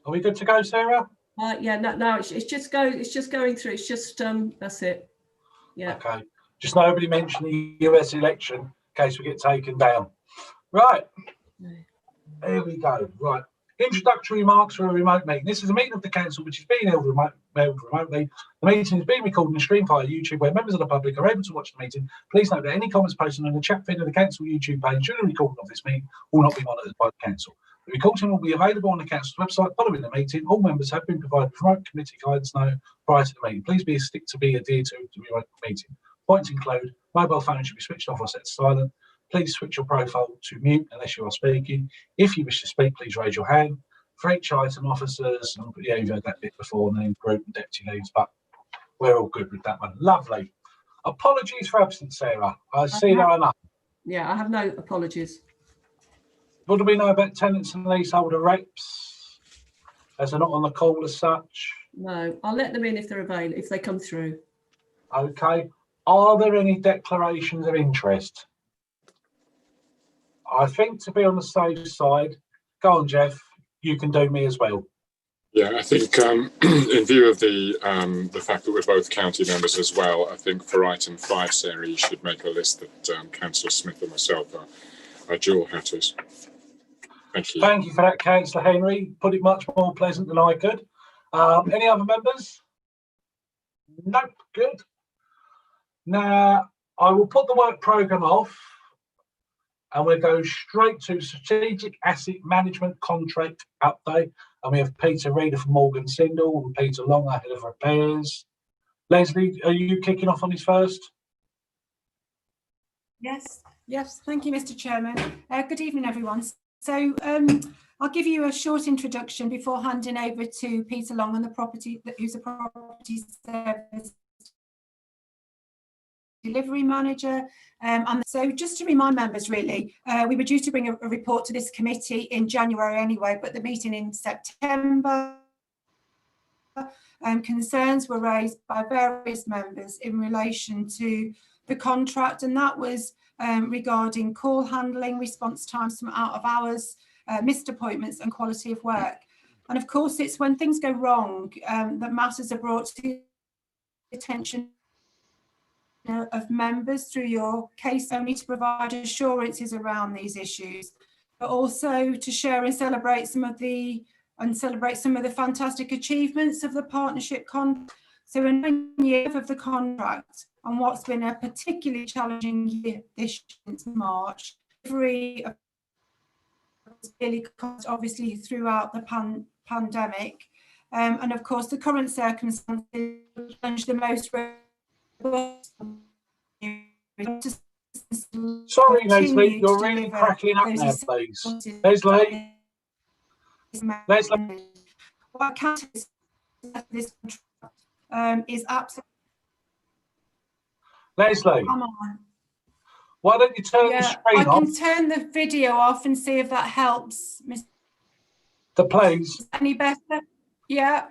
Are we good to go, Sarah? Yeah, no, it's just going through. It's just that's it. Yeah. Okay. Just nobody mention the US election in case we get taken down. Right. Here we go. Right. Introductory remarks for a remote meeting. This is a meeting of the council which is being held remotely. The meeting is being recorded and streamed via YouTube where members of the public are able to watch the meeting. Please note that any comments posted on the chat feed of the council YouTube page during the recording of this meeting will not be monitored by the council. The recording will be available on the council's website following the meeting. All members have been provided remote committee guidance note prior to the meeting. Please be adhered to the remote meeting. Points include mobile phone should be switched off or set to silent. Please switch your profile to mute unless you are speaking. If you wish to speak, please raise your hand. For each item, officers, yeah, you've heard that bit before, name, group, and deputy leads, but we're all good with that one. Lovely. Apologies for absence, Sarah. I see there are none. Yeah, I have no apologies. What do we know about tenants and leaseholder reps? As they're not on the call as such. No, I'll let them in if they're available, if they come through. Okay. Are there any declarations of interest? I think to be on the safe side, go on, Jeff. You can do me as well. Yeah, I think in view of the fact that we're both county members as well, I think for item 5, Sarah, you should make a list that Councillor Smith and myself are dual hatters. Thank you. Thank you for that, Councillor Henry. Put it much more pleasant than I could. Any other members? Nope. Good. Now, I will put the work programme off and we'll go straight to Strategic Asset Management Contract Update. And we have Peter Reader from Morgan Sindall and Peter Long, our Head of Repairs. Leslie, are you kicking off on this first? Yes, thank you, Mr. Chairman. Good evening, everyone. So I'll give you a short introduction before handing over to Peter Long on the property, who's a property service delivery manager. And so just to remind members, really, we were due to bring a report to this committee in January anyway, but the meeting in September, concerns were raised by various members in relation to the contract, and that was regarding call handling, response times from out of hours, missed appointments and quality of work. And of course, it's when things go wrong that matters are brought to the attention of members through your case, only to provide assurances around these issues, but also to share and celebrate some of the fantastic achievements of the partnership So in 9 years of the contract and what's been a particularly challenging year this since March, delivery of really obviously throughout the pandemic, and of course the current circumstances plunge the most. Sorry, Leslie, you're really cracking up now, please. Leslie. What I can say is this contract is absolutely. Leslie, why don't you turn the screen off? I can turn the video off and see if that helps, Mr. Please. Any better? Yeah.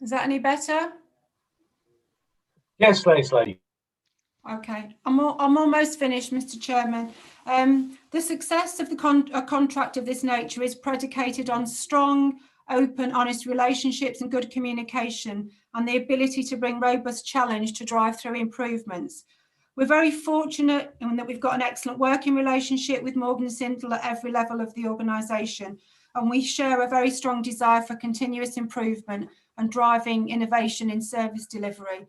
Is that any better? Yes, Leslie. Okay, I'm almost finished, Mr. Chairman. The success of a contract of this nature is predicated on strong, open, honest relationships and good communication, and the ability to bring robust challenge to drive through improvements. We're very fortunate in that we've got an excellent working relationship with Morgan Sindall at every level of the organisation, and we share a very strong desire for continuous improvement and driving innovation in service delivery.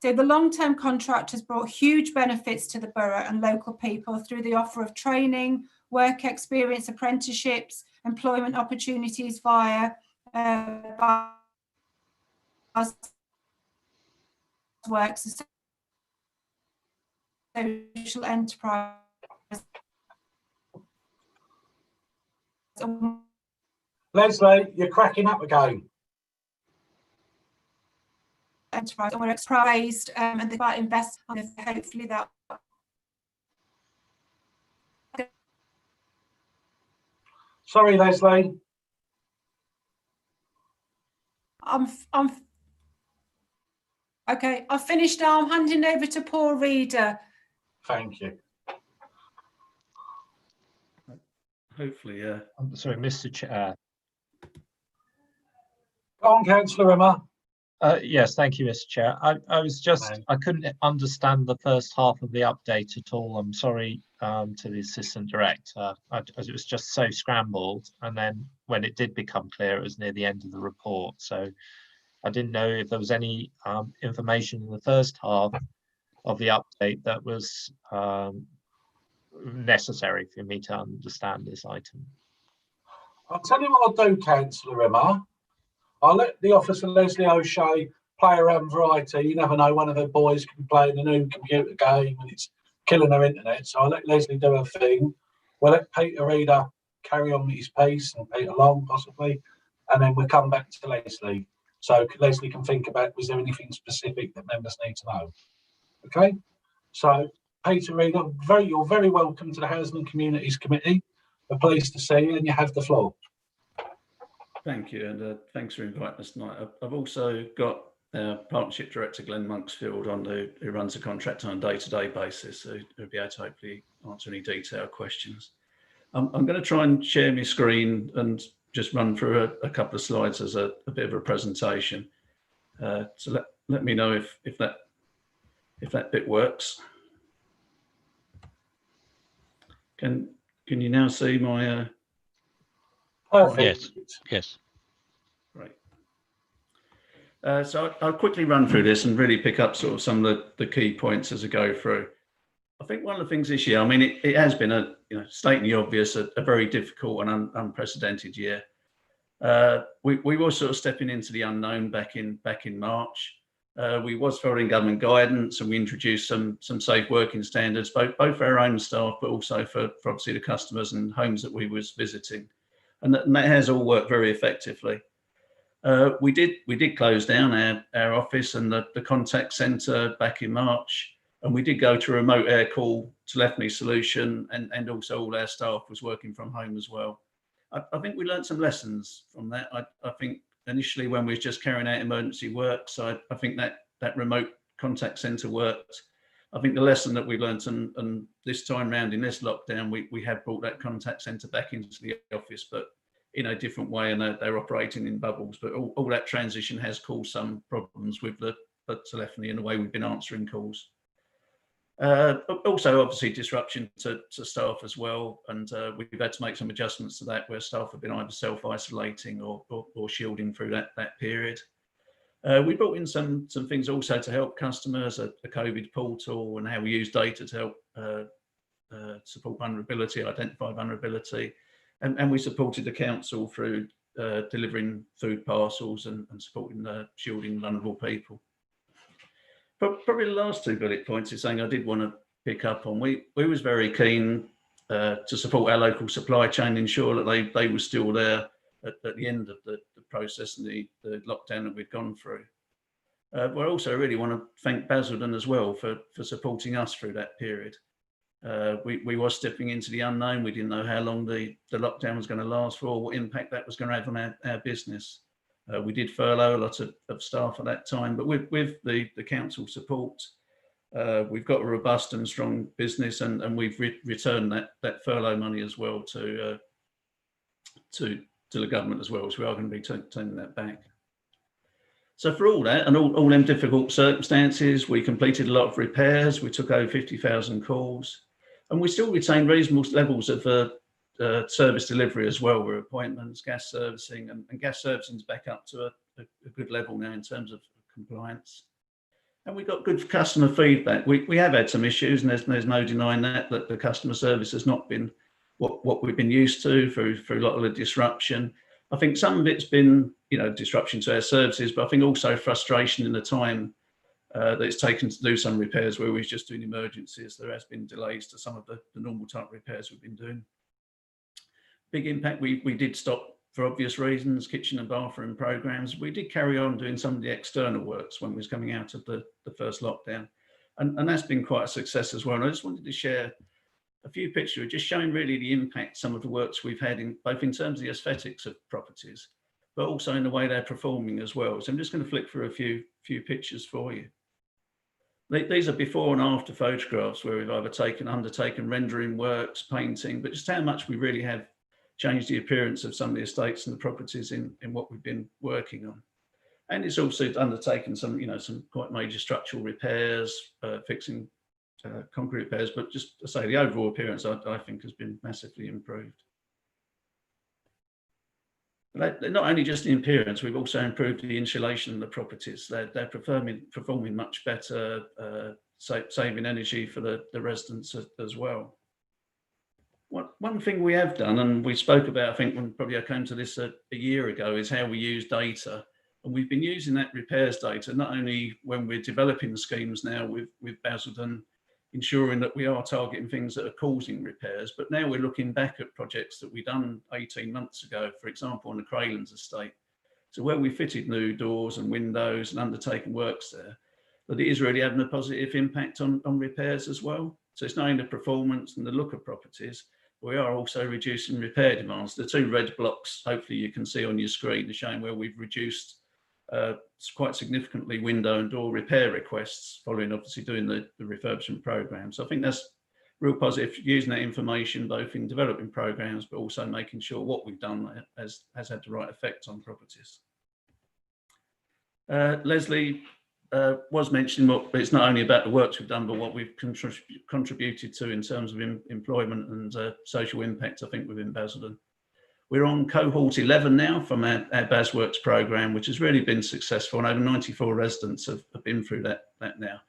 So the long-term contract has brought huge benefits to the borough and local people through the offer of training, work experience, apprenticeships, employment opportunities via works, social enterprise. Leslie, you're cracking up again. Enterprise, and we're praised and they might invest on it. Hopefully that. Sorry, Leslie. I'm okay. I've finished now. I'm handing over to Paul Reader. Thank you. hopefully, yeah. I'm sorry, Mr. Chair. Go on, Councillor Emma. Yes, thank you, Mr. Chair. I was just, Fine. I couldn't understand the first half of the update at all. I'm sorry to the Assistant Director, as it was just so scrambled. And then when it did become clear, it was near the end of the report. So I didn't know if there was any information in the first half of the update that was necessary for me to understand this item. I'll tell you what I'll do, Councillor Emma. I'll let the Officer Leslie O'Shea play around variety. You never know, one of her boys can be playing a new computer game and it's killing her internet. So I'll let Leslie do her thing. We'll let Peter Reader carry on with his piece and Peter Long possibly. And then we'll come back to Leslie. So Leslie can think about, was there anything specific that members need to know? Okay. So Peter Reader, you're very welcome to the Housing and Communities Committee. We're pleased to see you and you have the floor. Thank you, and thanks for inviting us tonight. I've also got Partnership Director Glenn Monksfield on, who runs the contract on a day-to-day basis, so he'll be able to hopefully answer any detailed questions. I'm going to try and share my screen and just run through a couple of slides as a bit of a presentation. So let me know if that bit works. Can you now see my? Perfect. Yes. Great. So I'll quickly run through this and really pick up sort of some of the key points as I go through. I think one of the things this year, I mean, it has been stating the obvious, a very difficult and unprecedented year. We were sort of stepping into the unknown back in March. We was following government guidance and we introduced some safe working standards, both for our own staff, but also for obviously the customers and homes that we was visiting. And that has all worked very effectively. We did close down our office and the contact centre back in March, and we did go to a remote air call telephony solution, and also all our staff was working from home as well. I think we learned some lessons from that. I think initially when we were just carrying out emergency work, so I think that remote contact centre worked. I think the lesson that we learned, and this time round in this lockdown, we have brought that contact centre back into the office, but in a different way, and they're operating in bubbles. But all that transition has caused some problems with the telephony and the way we've been answering calls. But also, obviously, disruption to staff as well, and we've had to make some adjustments to that, where staff have been either self-isolating or shielding through that period. We brought in some things also to help customers, a COVID portal and how we use data to help support vulnerability, identify vulnerability. And we supported the council through delivering food parcels and supporting shielding vulnerable people. But probably the last two bullet points is something I did want to pick up on. We was very keen to support our local supply chain, ensure that they were still there at the end of the process and the lockdown that we've gone through. We also really want to thank Basildon as well for supporting us through that period. We were stepping into the unknown. We didn't know how long the lockdown was going to last for, or what impact that was going to have on our business. We did furlough a lot of staff at that time, but with the council support, we've got a robust and strong business, and we've returned that furlough money as well to the government as well, so we are going to be turning that back. So for all that and all them difficult circumstances, we completed a lot of repairs. We took over 50,000 calls, and we still retain reasonable levels of service delivery as well, with appointments, gas servicing, and gas servicing is back up to a good level now in terms of compliance. And we got good customer feedback. We have had some issues, and there's no denying that the customer service has not been what we've been used to through a lot of the disruption. I think some of it's been, disruption to our services, but I think also frustration in the time that it's taken to do some repairs where we're just doing emergencies. There has been delays to some of the normal type repairs we've been doing. Big impact, we did stop for obvious reasons, kitchen and bathroom programs. We did carry on doing some of the external works when we was coming out of the first lockdown. And that's been quite a success as well. And I just wanted to share a few pictures, just showing really the impact some of the works we've had in both in terms of the aesthetics of properties, but also in the way they're performing as well. So I'm just going to flick through a few pictures for you. These are before and after photographs where we've either undertaken rendering works, painting, but just how much we really have changed the appearance of some of the estates and the properties in what we've been working on. And it's also undertaken some, some quite major structural repairs, fixing concrete repairs, but just to say the overall appearance, I think, has been massively improved. But not only just the appearance, we've also improved the insulation of the properties. They're performing much better, saving energy for the residents as well. One thing we have done, and we spoke about, I think when probably I came to this a year ago, is how we use data. And we've been using that repairs data, not only when we're developing the schemes now with Basildon, ensuring that we are targeting things that are causing repairs, but now we're looking back at projects that we've done 18 months ago, for example, on the Craylands estate. So where we fitted new doors and windows and undertaken works there, that it is really having a positive impact on repairs as well. So it's not only the performance and the look of properties, we are also reducing repair demands. The two red blocks, hopefully you can see on your screen, are showing where we've reduced quite significantly window and door repair requests following obviously doing the refurbishment program. So I think that's real positive, using that information both in developing programs, but also making sure what we've done has had the right effect on properties. Leslie was mentioning, it's not only about the works we've done, but what we've contributed to in terms of employment and social impact, I think, within Basildon. We're on cohort 11 now from our BasWorks program, which has really been successful, and over 94 residents have been through that now.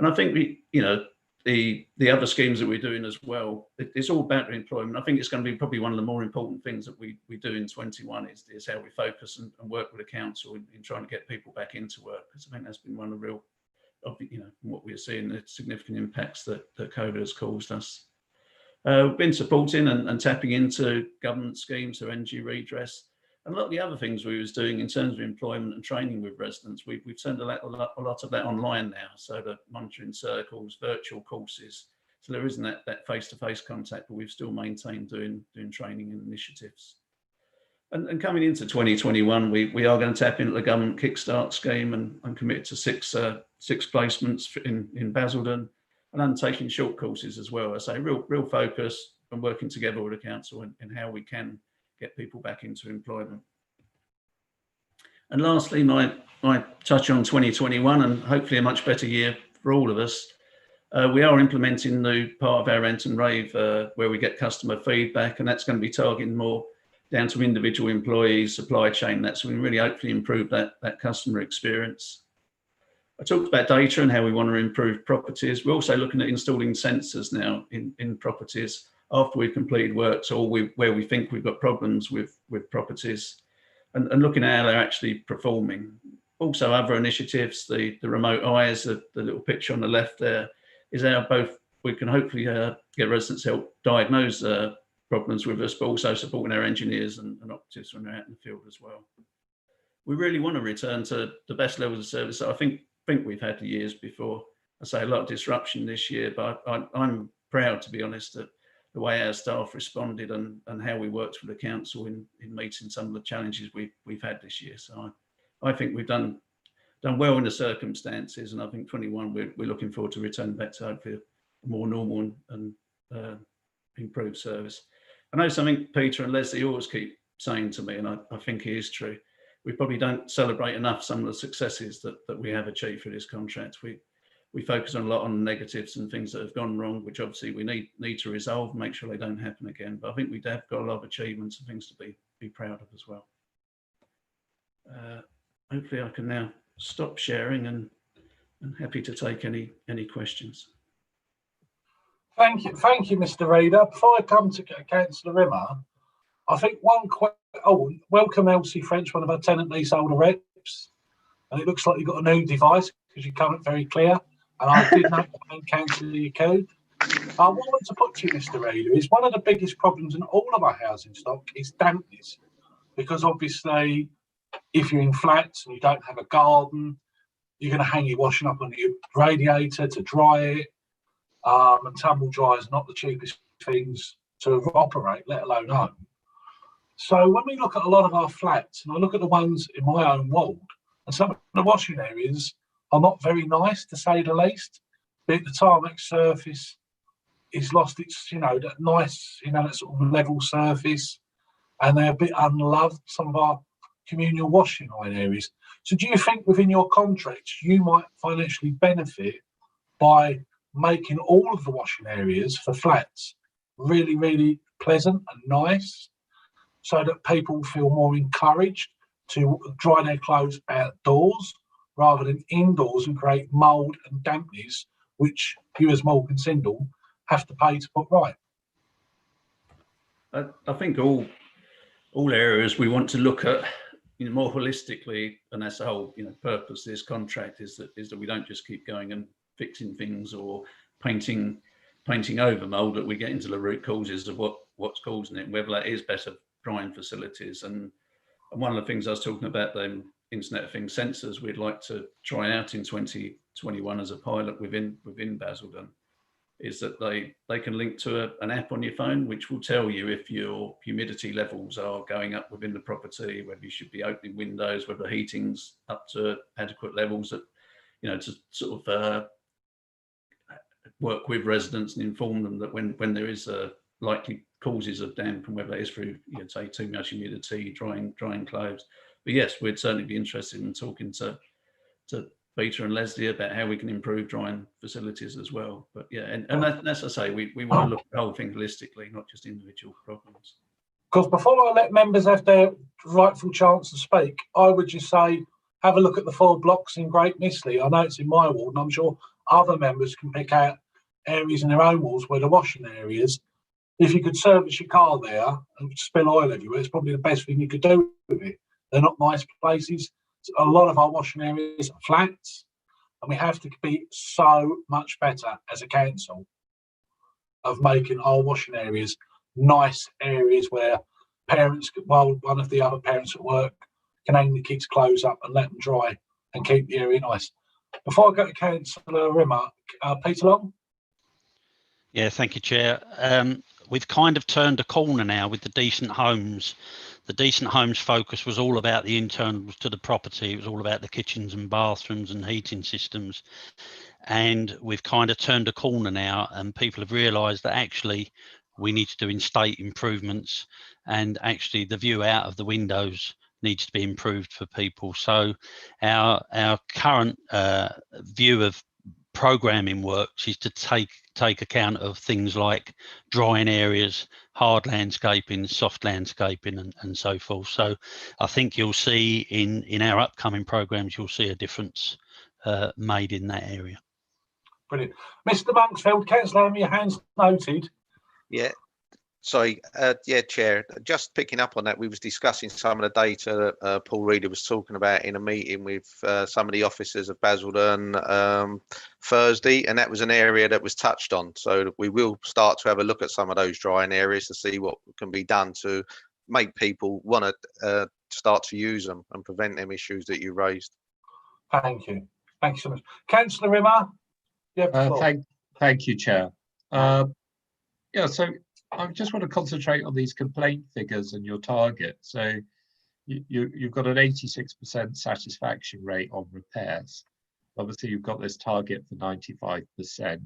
And I think the other schemes that we're doing as well, it's all about employment. I think it's going to be probably one of the more important things that we do in 21 is how we focus and work with the council in trying to get people back into work, because I think that's been one of the real, what we're seeing, the significant impacts that COVID has caused us. We've been supporting and tapping into government schemes, so energy redress, and a lot of the other things we was doing in terms of employment and training with residents. We've turned a lot of that online now, so the monitoring circles, virtual courses. So there isn't that face-to-face contact, but we've still maintained doing training and initiatives. And coming into 2021, we are going to tap into the government Kickstart scheme and commit to six placements in Basildon, and undertaking short courses as well. I say real focus on working together with the council and how we can get people back into employment. And lastly, my touch on 2021 and hopefully a much better year for all of us. We are implementing new part of our rent and rave where we get customer feedback, and that's going to be targeting more down to individual employees, supply chain. That's going to really hopefully improve that customer experience. I talked about data and how we want to improve properties. We're also looking at installing sensors now in properties after we've completed works or where we think we've got problems with properties, and looking at how they're actually performing. Also other initiatives, the remote eyes, the little picture on the left there, is how both we can hopefully get residents help diagnose problems with us, but also supporting our engineers and operatives when they're out in the field as well. We really want to return to the best levels of service that I think we've had the years before. I say a lot of disruption this year, but I'm proud, to be honest, that the way our staff responded and how we worked with the council in meeting some of the challenges we've had this year. So I think we've done well in the circumstances, and I think 21 we're looking forward to returning back to hopefully a more normal and improved service. I know something Peter and Leslie always keep saying to me, and I think it is true. We probably don't celebrate enough some of the successes that we have achieved through this contract. We focus on a lot on negatives and things that have gone wrong, which obviously we need to resolve and make sure they don't happen again. But I think we have got a lot of achievements and things to be proud of as well. Hopefully I can now stop sharing and happy to take any questions. Thank you, Mr. Reader. Before I come to Councillor Rimmer, I think welcome Elsie French, one of our tenant leaseholder reps. And it looks like you've got a new device because you come up very clear. And I did note that Councillor Code. What I want to put to you, Mr. Reader, is one of the biggest problems in all of our housing stock is dampness. Because obviously, if you're in flats and you don't have a garden, you're going to hang your washing up on your radiator to dry it. And tumble dry is not the cheapest things to operate, let alone home. So when we look at a lot of our flats, and I look at the ones in my own ward, and some of the washing areas are not very nice, to say the least. Be it the tarmac surface, is lost its, that nice, that sort of level surface, and they're a bit unloved, some of our communal washing line areas. So do you think within your contracts you might financially benefit by making all of the washing areas for flats really, really pleasant and nice, so that people feel more encouraged to dry their clothes outdoors rather than indoors and create mould and dampness, which you as Morgan Sindall have to pay to put right? I think all areas we want to look at more holistically, and that's the whole purpose of this contract is that we don't just keep going and fixing things or painting over mould, that we get into the root causes of what's causing it, whether that is better drying facilities. And one of the things I was talking about, the Internet of Things sensors, we'd like to try out in 2021 as a pilot within Basildon, is that they can link to an app on your phone, which will tell you if your humidity levels are going up within the property, whether you should be opening windows, whether the heating's up to adequate levels, that, to sort of work with residents and inform them that when there is likely causes of damp, and whether that is through, say, too much humidity, drying clothes. But yes, we'd certainly be interested in talking to Peter and Leslie about how we can improve drying facilities as well. But yeah, and as I say, we want to look at the whole thing holistically, not just individual problems. Because before I let members have their rightful chance to speak, I would just say, have a look at the 4 blocks in Great Mistley. I know it's in my ward, and I'm sure other members can pick out areas in their own walls where the washing areas, if you could service your car there and spill oil everywhere, it's probably the best thing you could do with it. They're not nice places. A lot of our washing areas are flats, and we have to be so much better as a council of making our washing areas nice areas where parents, while one of the other parents at work, can hang the kids' clothes up and let them dry and keep the area nice. Before I go to Councillor Rimmer, Peter Long. Yeah, thank you, Chair. We've kind of turned a corner now with the decent homes. The decent homes focus was all about the internals to the property. It was all about the kitchens and bathrooms and heating systems. And we've kind of turned a corner now, and people have realised that actually we need to do in-state improvements, and actually the view out of the windows needs to be improved for people. So our current view of programming works is to take account of things like drying areas, hard landscaping, soft landscaping, and so forth. So I think you'll see in our upcoming programs, you'll see a difference made in that area. Brilliant. Mr. Monksfield, Councillor, your hands noted. Yeah. Sorry, yeah, Chair, just picking up on that, we was discussing some of the data that Paul Reader was talking about in a meeting with some of the officers of Basildon Thursday, and that was an area that was touched on. So we will start to have a look at some of those drying areas to see what can be done to make people want to start to use them and prevent them issues that you raised. Thank you. Thank you so much. Councillor Rimmer, you have the floor. Thank you, Chair. Yeah, so I just want to concentrate on these complaint figures and your target. So you've got an 86% satisfaction rate on repairs. Obviously, you've got this target for 95%.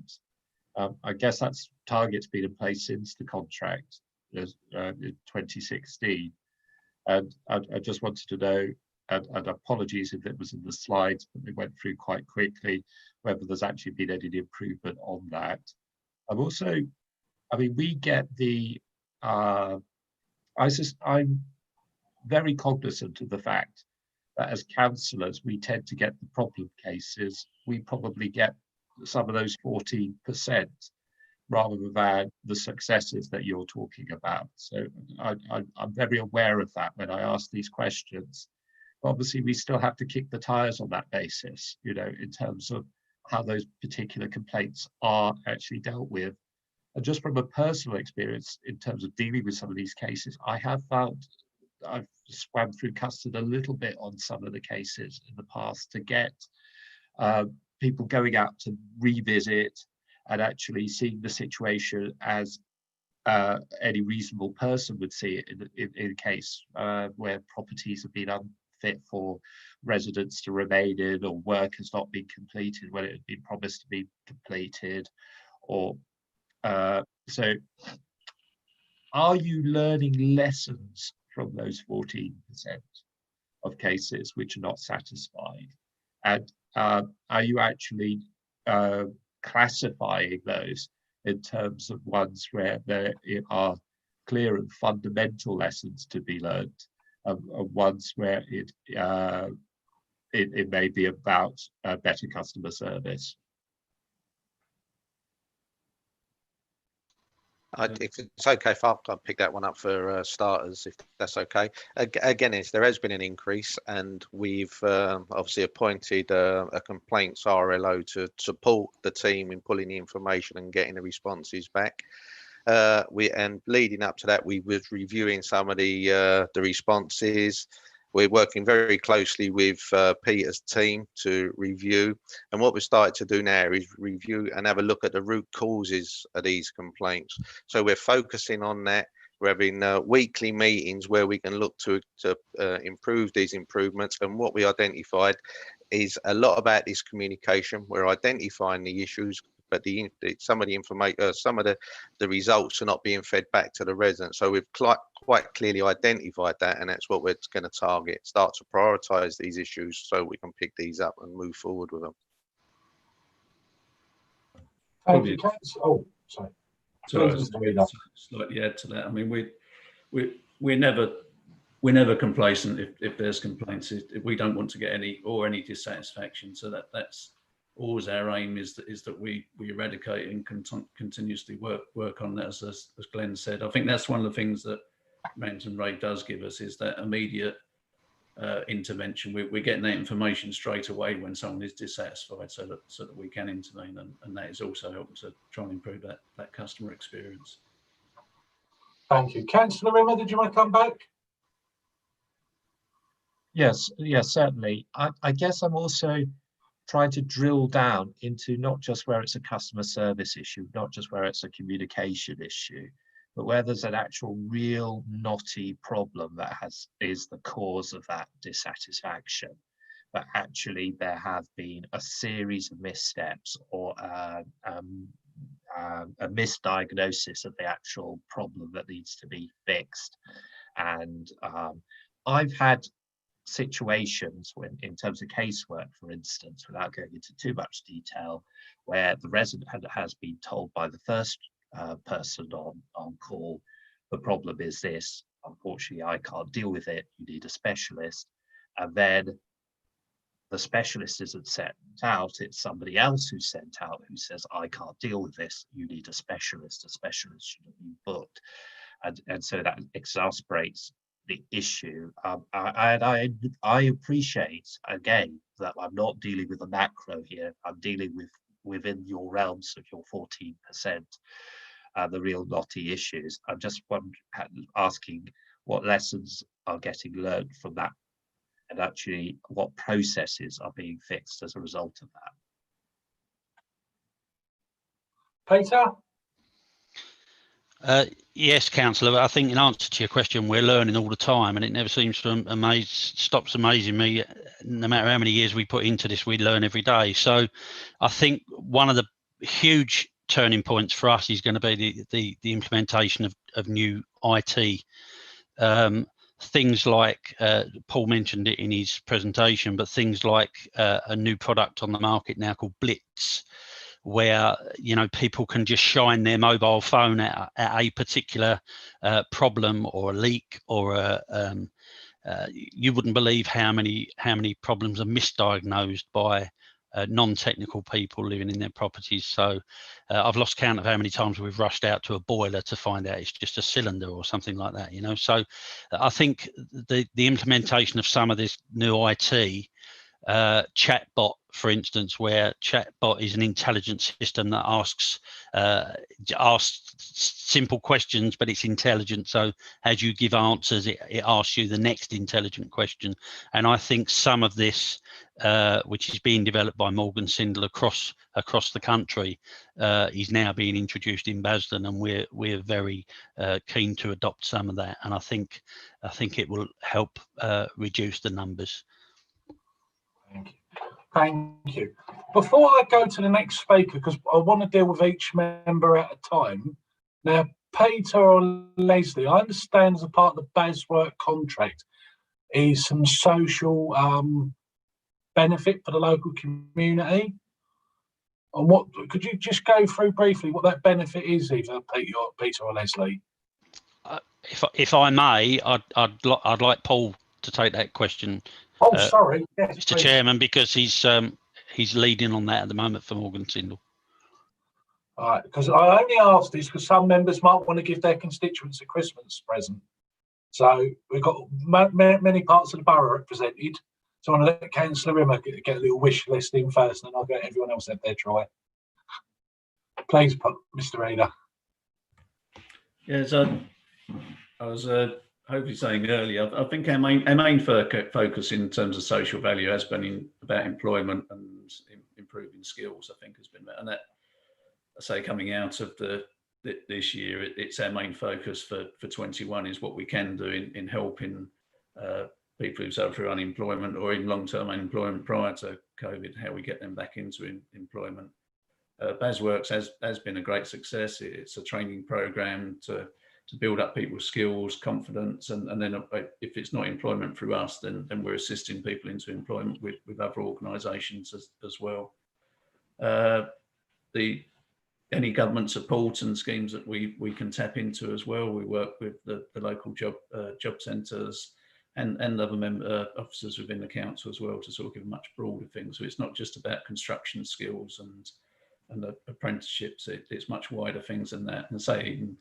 I guess that's target's been in place since the contract in 2016. And I just wanted to know, and apologies if it was in the slides, but they went through quite quickly, whether there's actually been any improvement on that. I mean, we get the, I'm very cognizant of the fact that as councillors, we tend to get the problem cases. We probably get some of those 14% rather than the successes that you're talking about. So I'm very aware of that when I ask these questions. But obviously, we still have to kick the tires on that basis, in terms of how those particular complaints are actually dealt with. And just from a personal experience in terms of dealing with some of these cases, I have found I've swam through custard a little bit on some of the cases in the past to get people going out to revisit and actually seeing the situation as any reasonable person would see it in a case where properties have been unfit for residents to remain in, or work has not been completed when it had been promised to be completed, or So are you learning lessons from those 14% of cases which are not satisfied? And are you actually classifying those in terms of ones where there are clear and fundamental lessons to be learned, and ones where it may be about better customer service? If it's okay, if I'll pick that one up for starters, if that's okay. Again, there has been an increase, and we've obviously appointed a complaints RLO to support the team in pulling the information and getting the responses back. And leading up to that, we was reviewing some of the responses. We're working very closely with Peter's team to review. And what we've started to do now is review and have a look at the root causes of these complaints. So we're focusing on that. We're having weekly meetings where we can look to improve these improvements. And what we identified is a lot about this communication. We're identifying the issues, but some of the information, some of the results are not being fed back to the residents. So we've quite clearly identified that, and that's what we're going to target. Start to prioritise these issues so we can pick these up and move forward with them. Thank you. Oh, sorry. So slightly add to that. I mean, we're never complacent if there's complaints. If we don't want to get any dissatisfaction. So that's always our aim, is that we eradicate and continuously work on that, as Glenn said. I think that's one of the things that Mountain Raid does give us, is that immediate intervention. We're getting that information straight away when someone is dissatisfied, so that we can intervene, and that is also helping to try and improve that customer experience. Thank you. Councillor Rimmer, did you want to come back? Yes, certainly. I guess I'm also trying to drill down into not just where it's a customer service issue, not just where it's a communication issue, but where there's an actual real knotty problem that is the cause of that dissatisfaction. But actually there have been a series of missteps or a misdiagnosis of the actual problem that needs to be fixed. And I've had situations when, in terms of casework, for instance, without going into too much detail, where the resident has been told by the first person on call, the problem is this, unfortunately I can't deal with it, you need a specialist. And then the specialist isn't sent out, it's somebody else who's sent out who says, I can't deal with this, you need a specialist should have been booked. And so that exasperates the issue. I appreciate, again, that I'm not dealing with the macro here, I'm dealing with within your realms of your 14%, the real knotty issues. I'm just asking what lessons are getting learned from that, and actually what processes are being fixed as a result of that. Peter? Yes, Councillor, I think in answer to your question, we're learning all the time, and it never seems to stops amazing me. No matter how many years we put into this, we learn every day. So I think one of the huge turning points for us is going to be the implementation of new IT. Things like, Paul mentioned it in his presentation, but things like a new product on the market now called Blitz, where people can just shine their mobile phone at a particular problem or a leak or you wouldn't believe how many problems are misdiagnosed by non-technical people living in their properties. So I've lost count of how many times we've rushed out to a boiler to find out it's just a cylinder or something like that, So I think the implementation of some of this new IT, chatbot, for instance, where chatbot is an intelligent system that asks simple questions, but it's intelligent. So as you give answers, it asks you the next intelligent question. And I think some of this, which is being developed by Morgan Sindel across the country, is now being introduced in Basden, and we're very keen to adopt some of that. And I think it will help reduce the numbers. Thank you. Thank you. Before I go to the next speaker, because I want to deal with each member at a time. Now, Peter or Leslie, I understand as a part of the BASwork contract is some social benefit for the local community. And what could you just go through briefly what that benefit is, either Peter or Leslie? If I may, I'd like Paul to take that question. Oh, sorry, yes, Mr. please. Chairman, because he's leading on that at the moment for Morgan Sindall. All right, because I only asked this because some members might want to give their constituents a Christmas present. So we've got many parts of the borough represented. So I want to let Councillor Rimmer get a little wish list in first, and then I'll get everyone else at their try. Please, Mr. Reader. Yeah, so I was hopefully saying earlier, I think our main focus in terms of social value has been about employment and improving skills, I think has been that. And that, I say, coming out of this year, it's our main focus for 21 is what we can do in helping people who suffer through unemployment or in long-term unemployment prior to COVID, how we get them back into employment. BASworks has been a great success. It's a training program to build up people's skills, confidence, and then if it's not employment through us, then we're assisting people into employment with other organisations as well. Any government support and schemes that we can tap into as well. We work with the local job centres and other officers within the council as well to sort of give a much broader thing. So it's not just about construction skills and the apprenticeships. It's much wider things than that, and say even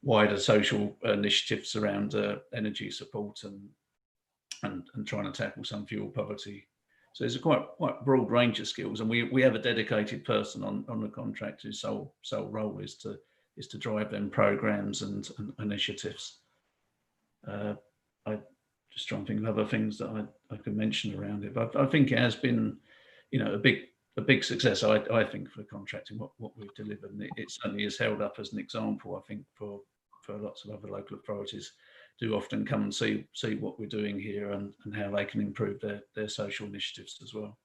wider social initiatives around energy support and trying to tackle some fuel poverty. So there's a quite broad range of skills, and we have a dedicated person on the contract whose sole role is to drive them programs and initiatives. I just trying to think of other things that I could mention around it, but I think it has been, a big success. I think for the contracting what we've delivered, and it certainly is held up as an example. I think for lots of other local authorities do often come and see what we're doing here and how they can improve their social initiatives as well.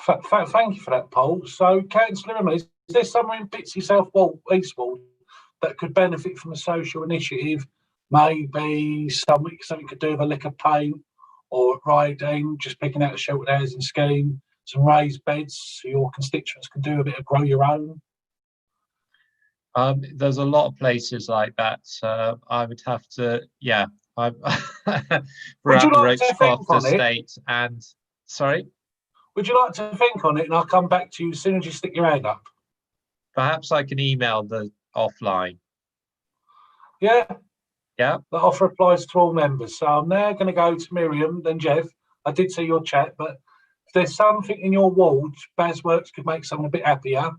Thank you for that, Paul. So, Councillor Rimmer, is there somewhere in Bitsy South Eastward that could benefit from a social initiative? Maybe something could do with a lick of paint or riding, just picking out a sheltered housing scheme, some raised beds so your constituents can do a bit of grow your own. There's a lot of places like that. I would have to, yeah. Throughout the Roachcroft estate and sorry. Would you like to think on it, and I'll come back to you as soon as you stick your hand up? Perhaps I can email the offline. Yeah. Yeah. The offer applies to all members. So I'm now going to go to Miriam, then Jeff. I did see your chat, but if there's something in your ward, BASworks could make someone a bit happier.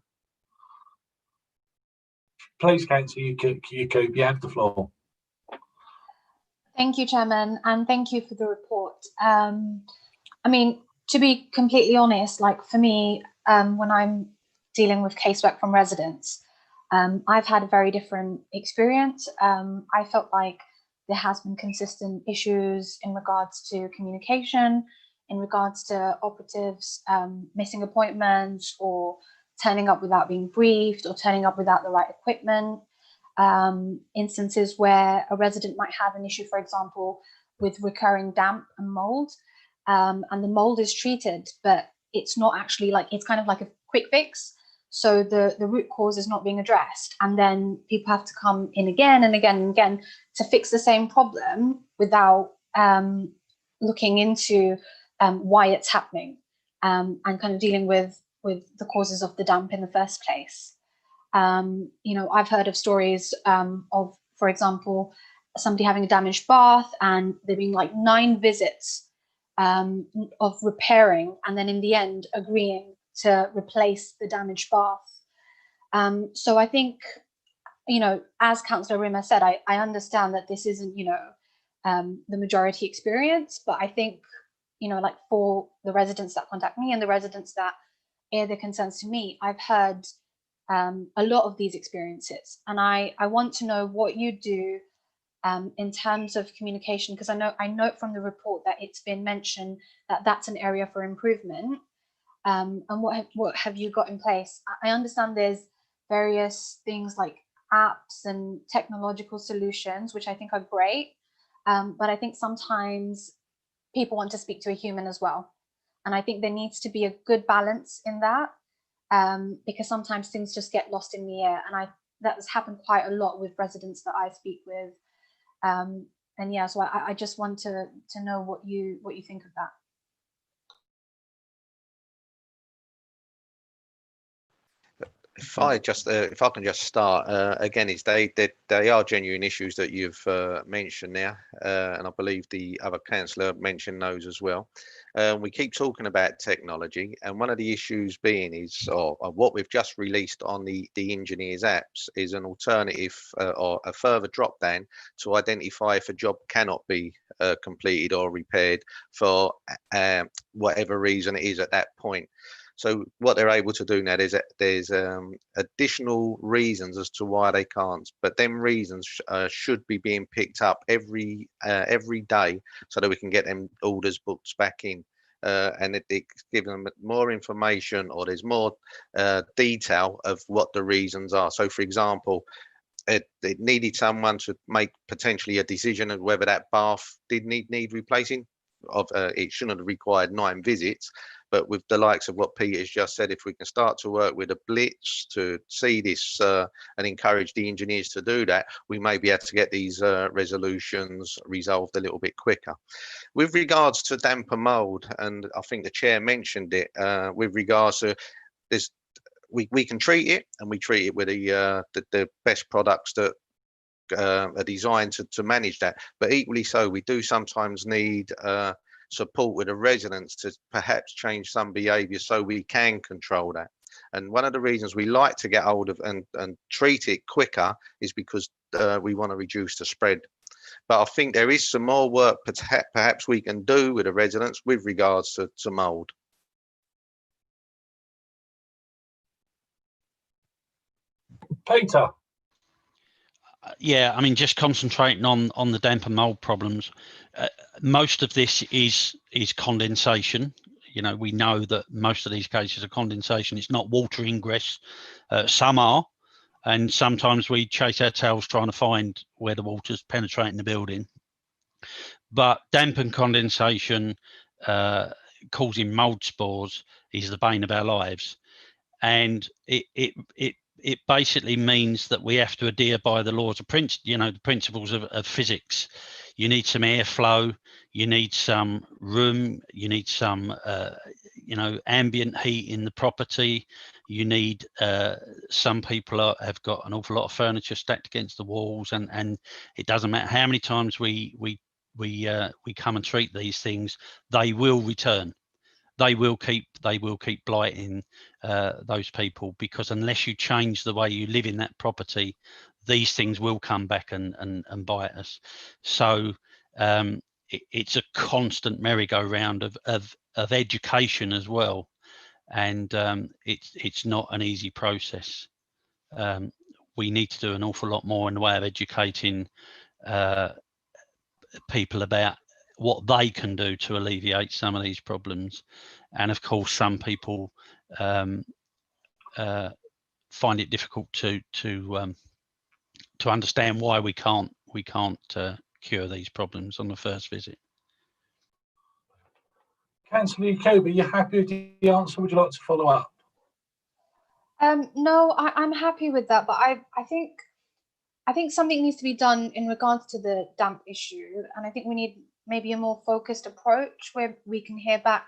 Please, Councillor Yacoub, you have the floor. Thank you, Chairman, and thank you for the report. I mean, to be completely honest, like for me, when I'm dealing with casework from residents, I've had a very different experience. I felt like there has been consistent issues in regards to communication, in regards to operatives missing appointments or turning up without being briefed or turning up without the right equipment. Instances where a resident might have an issue, for example, with recurring damp and mold, and the mold is treated, but it's not actually it's kind of like a quick fix. So the root cause is not being addressed. And then people have to come in again and again and again to fix the same problem without looking into why it's happening and kind of dealing with the causes of the damp in the first place. I've heard of stories of, for example, somebody having a damaged bath and there being 9 visits of repairing and then in the end agreeing to replace the damaged bath. So I think, as Councillor Rimmer said, I understand that this isn't, the majority experience, but I think, for the residents that contact me and the residents that air their concerns to me, I've heard a lot of these experiences, and I want to know what you do in terms of communication, because I note from the report that it's been mentioned that that's an area for improvement. and what have you got in place? I understand there's various things like apps and technological solutions, which I think are great, but I think sometimes people want to speak to a human as well, and I think there needs to be a good balance in that, because sometimes things just get lost in the air, and that has happened quite a lot with residents that I speak with, and yeah, so I just want to know what you think of that. If I can just start again, it's they are genuine issues that you've mentioned now, and I believe the other councillor mentioned those as well. We keep talking about technology, and one of the issues being is, or what we've just released on the engineers apps is an alternative or a further drop down to identify if a job cannot be completed or repaired for whatever reason it is at that point. So what they're able to do now is that there's additional reasons as to why they can't, but them reasons should be being picked up every day so that we can get them orders booked back in, and it's giving them more information, or there's more detail of what the reasons are. So, for example, it needed someone to make potentially a decision of whether that bath did need replacing. It shouldn't have required 9 visits. But with the likes of what Peter's just said, if we can start to work with a blitz to see this and encourage the engineers to do that, we may be able to get these resolutions resolved a little bit quicker. With regards to damp and mould, and I think the chair mentioned it, with regards to this, we can treat it, and we treat it with the best products that are designed to manage that. But equally so, we do sometimes need support with the residents to perhaps change some behaviour so we can control that. And one of the reasons we like to get hold of and treat it quicker is because we want to reduce the spread. But I think there is some more work perhaps we can do with the residents with regards to mould. Peter. Yeah, I mean, just concentrating on the damp and mold problems. Most of this is condensation. You know, we know that most of these cases are condensation. It's not water ingress. Some are, and sometimes we chase our tails trying to find where the water's penetrating the building. But damp and condensation causing mold spores is the bane of our lives, and it basically means that we have to adhere by the laws of the principles of physics. You need some airflow, you need some room, you need some ambient heat in the property. You need some people have got an awful lot of furniture stacked against the walls, and it doesn't matter how many times we come and treat these things, they will return. They will keep blighting those people, because unless you change the way you live in that property, these things will come back and bite us. So it's a constant merry-go-round of education as well, and it's not an easy process. We need to do an awful lot more in the way of educating people about what they can do to alleviate some of these problems. And of course, some people find it difficult to understand why we can't cure these problems on the first visit. Councillor Yacobi, are you happy with the answer? Would you like to follow up? No, I'm happy with that, but I think something needs to be done in regards to the damp issue, and I think we need maybe a more focused approach where we can hear back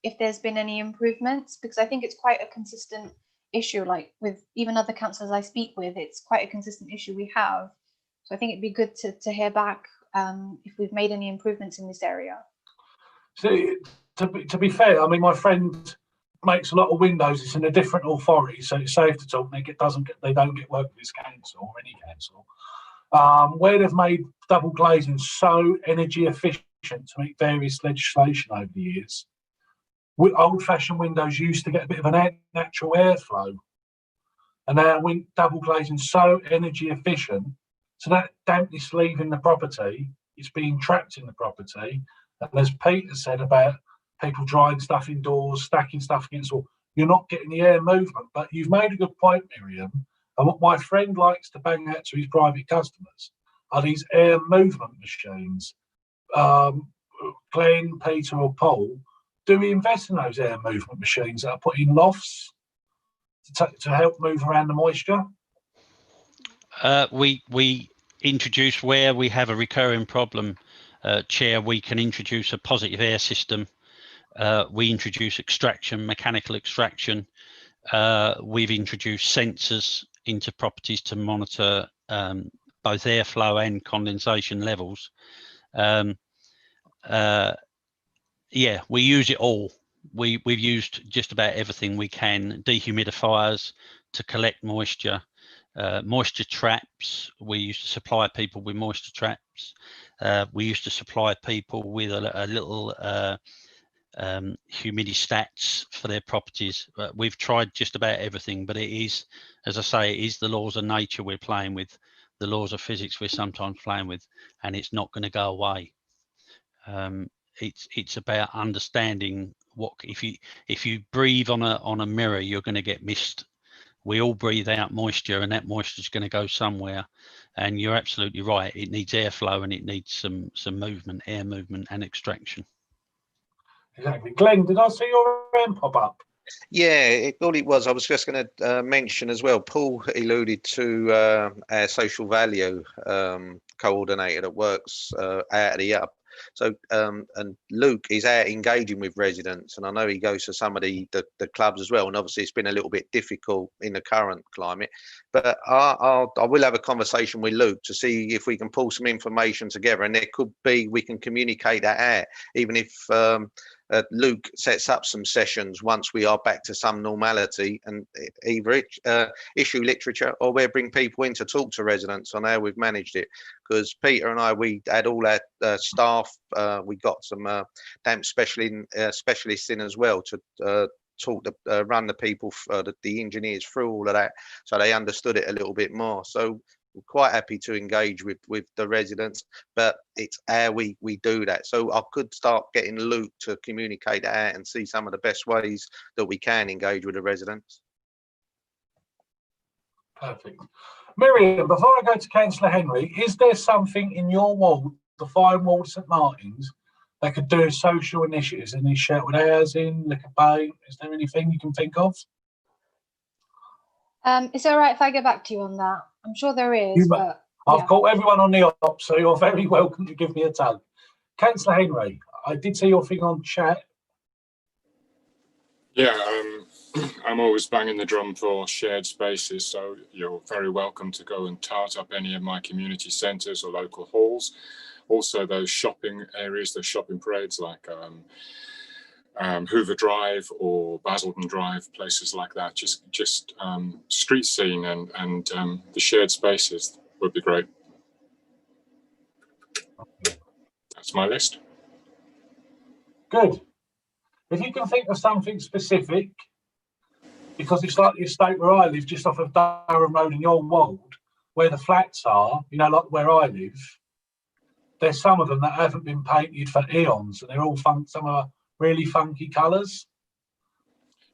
if there's been any improvements, because I think it's quite a consistent issue. Like with even other councillors I speak with, it's quite a consistent issue we have. So I think it'd be good to hear back if we've made any improvements in this area. So to be fair, I mean, my friend makes a lot of windows. It's in a different authority, so it's safe to talk. They don't get work with this council or any council. Where they've made double glazing so energy efficient to meet various legislation over the years. Old-fashioned windows used to get a bit of an natural airflow, and now double glazing so energy efficient, so that dampness leaving the property, it's being trapped in the property. And as Peter said about people drying stuff indoors, stacking stuff against the wall. You're not getting the air movement. But you've made a good point, Miriam. And what my friend likes to bang out to his private customers are these air movement machines. Glenn, Peter or Paul, do we invest in those air movement machines that are put in lofts to help move around the moisture? We introduce, where we have a recurring problem, Chair, we can introduce a positive air system. We introduce extraction, mechanical extraction. We've introduced sensors into properties to monitor both airflow and condensation levels. Yeah, we use it all. We've used just about everything we can. Dehumidifiers to collect moisture, moisture traps. We used to supply people with moisture traps. We used to supply people with a little humidistats for their properties. We've tried just about everything, but it is, as I say, it is the laws of nature we're playing with, the laws of physics we're sometimes playing with, and it's not going to go away. It's about understanding what if you breathe on a mirror, you're going to get mist. We all breathe out moisture, and that moisture is going to go somewhere. And you're absolutely right. It needs airflow, and it needs some movement, air movement, and extraction. Exactly. Glenn, did I see your hand pop up? Yeah, all it was, I was just going to mention as well, Paul alluded to our social value coordinator that works out of the Up. So, and Luke is out engaging with residents, and I know he goes to some of the clubs as well. And obviously, it's been a little bit difficult in the current climate. But I will have a conversation with Luke to see if we can pull some information together, and there could be, we can communicate that out, even if Luke sets up some sessions once we are back to some normality, and either issue literature or we'll bring people in to talk to residents on how we've managed it. Because Peter and I, we had all our staff, we got some damp specialists in as well to talk to run the people, the engineers through all of that, so they understood it a little bit more. So we're quite happy to engage with the residents, but it's how we do that. So I could start getting Luke to communicate that out and see some of the best ways that we can engage with the residents. Perfect. Miriam, before I go to Councillor Henry, is there something in your ward, the fine ward St Martin's, that could do social initiatives in these sheltered housing, liquor paint? Is there anything you can think of? Is it all right if I get back to you on that? I'm sure there is, but I've caught everyone on the op, so you're very welcome to give me a tug. Councillor Henry, I did see your thing on chat. Yeah, I'm always banging the drum for shared spaces, so you're very welcome to go and tart up any of my community centres or local halls. Also those shopping areas, those shopping parades like Hoover Drive or Basildon Drive, places like that. Just street scene and the shared spaces would be great. That's my list. Good. If you can think of something specific, because it's like the estate where I live, just off of Durham Road in your ward, where the flats are, you know, like where I live, there's some of them that haven't been painted for eons, and they're all some are really funky colours.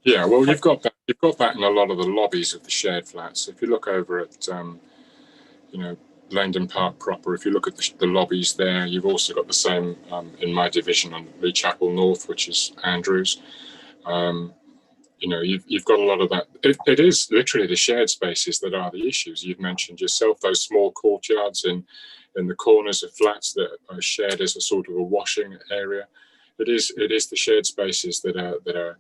Yeah, well, you've got that in a lot of the lobbies of the shared flats. If you look over at, you know, Langdon Park proper, if you look at the lobbies there, you've also got the same in my division on Lee Chapel North, which is Andrews. You know, you've got a lot of that. It is literally the shared spaces that are the issues. You've mentioned yourself, those small courtyards in the corners of flats that are shared as a sort of a washing area. It is the shared spaces that are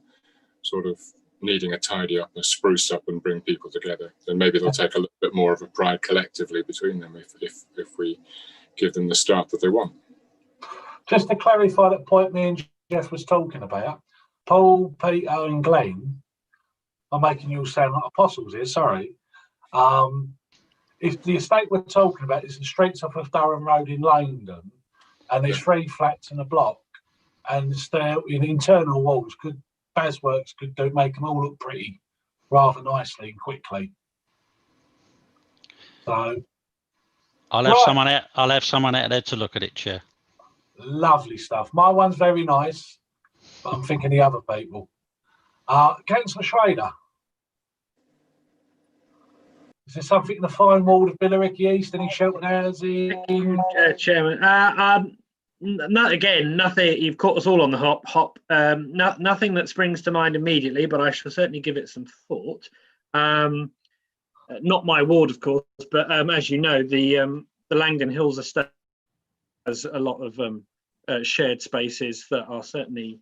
sort of needing a tidy up, a spruce up, and bring people together. And maybe they'll take a little bit more of a pride collectively between them if we give them the start that they want. Just to clarify that point me and Jeff was talking about, Paul, Peter and Glenn, I'm making you all sound like apostles here, sorry. If the estate we're talking about is the streets off of Durham Road in Langdon, and there's 3 flats in a block, and in internal walls, Basworks could make them all look pretty, rather nicely and quickly. So I'll have someone out there to look at it, Chair. Lovely stuff. My one's very nice. but I'm thinking the other people. Councillor Schrader. Is there something in the fine ward of Billericay East? Any sheltered housing? Chairman. Again, nothing. You've caught us all on the hop. Nothing that springs to mind immediately, but I shall certainly give it some thought. Not my ward, of course, but as you know, the Langdon Hills estate has a lot of shared spaces that are certainly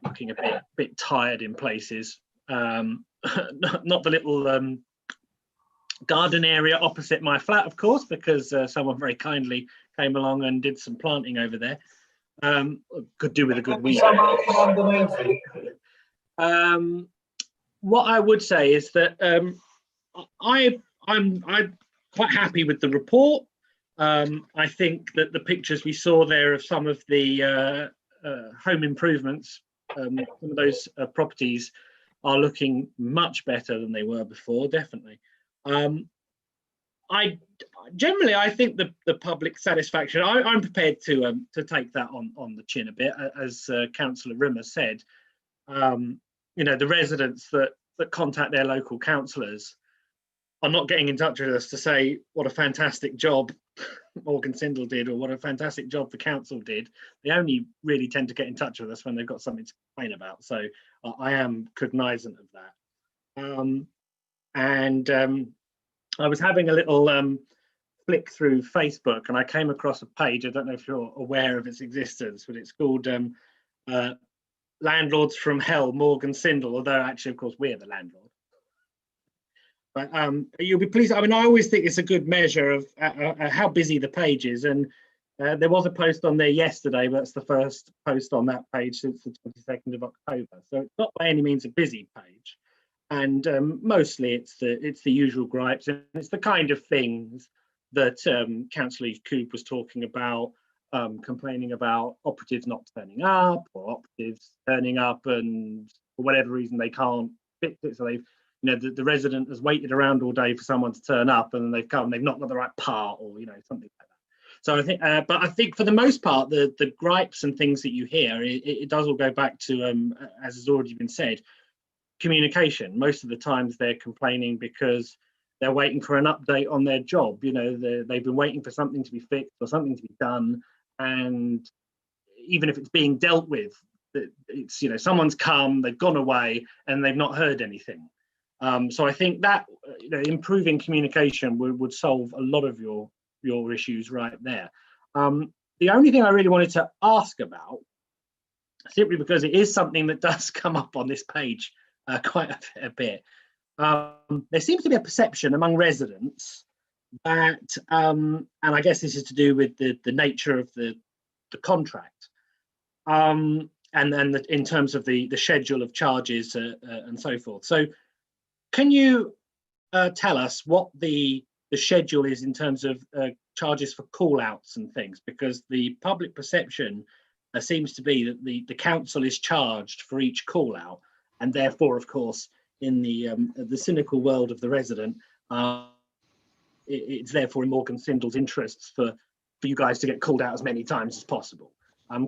looking a bit tired in places. Not the little garden area opposite my flat, of course, because someone very kindly came along and did some planting over there. Could do with a good weed. What I would say is that I'm quite happy with the report. I think that the pictures we saw there of some of the home improvements, some of those properties are looking much better than they were before, definitely. I think the public satisfaction, I'm prepared to take that on the chin a bit, as Councillor Rimmer said. You know, the residents that contact their local councillors are not getting in touch with us to say what a fantastic job Morgan Sindel did or what a fantastic job the council did. They only really tend to get in touch with us when they've got something to complain about. So I am cognizant of that. I was having a little flick through Facebook and I came across a page. I don't know if you're aware of its existence, but it's called Landlords from Hell, Morgan Sindel, although actually, of course, we're the landlord. But you'll be pleased. I mean, I always think it's a good measure of how busy the page is. And there was a post on there yesterday, but it's the first post on that page since the 22nd of October. So it's not by any means a busy page. And mostly it's the usual gripes. And it's the kind of things that Councillor Coop was talking about, complaining about operatives not turning up or operatives turning up and for whatever reason they can't fix it. So they've, you know, the resident has waited around all day for someone to turn up and they've not got the right part or, you know, something like that. So I think, but I think for the most part, the gripes and things that you hear, it does all go back to, as has already been said, communication. Most of the times they're complaining because they're waiting for an update on their job. You know, they've been waiting for something to be fixed or something to be done. And even if it's being dealt with, it's, you know, someone's come, they've gone away and they've not heard anything. So I think that, you know, improving communication would solve a lot of your issues right there. The only thing I really wanted to ask about, simply because it is something that does come up on this page quite a bit, there seems to be a perception among residents that, and I guess this is to do with the nature of the contract, and then in terms of the schedule of charges and so forth. So can you tell us what the schedule is in terms of charges for call outs and things? Because the public perception seems to be that the council is charged for each call out, and therefore, of course, in the cynical world of the resident, it's therefore in Morgan Sindel's interests for you guys to get called out as many times as possible.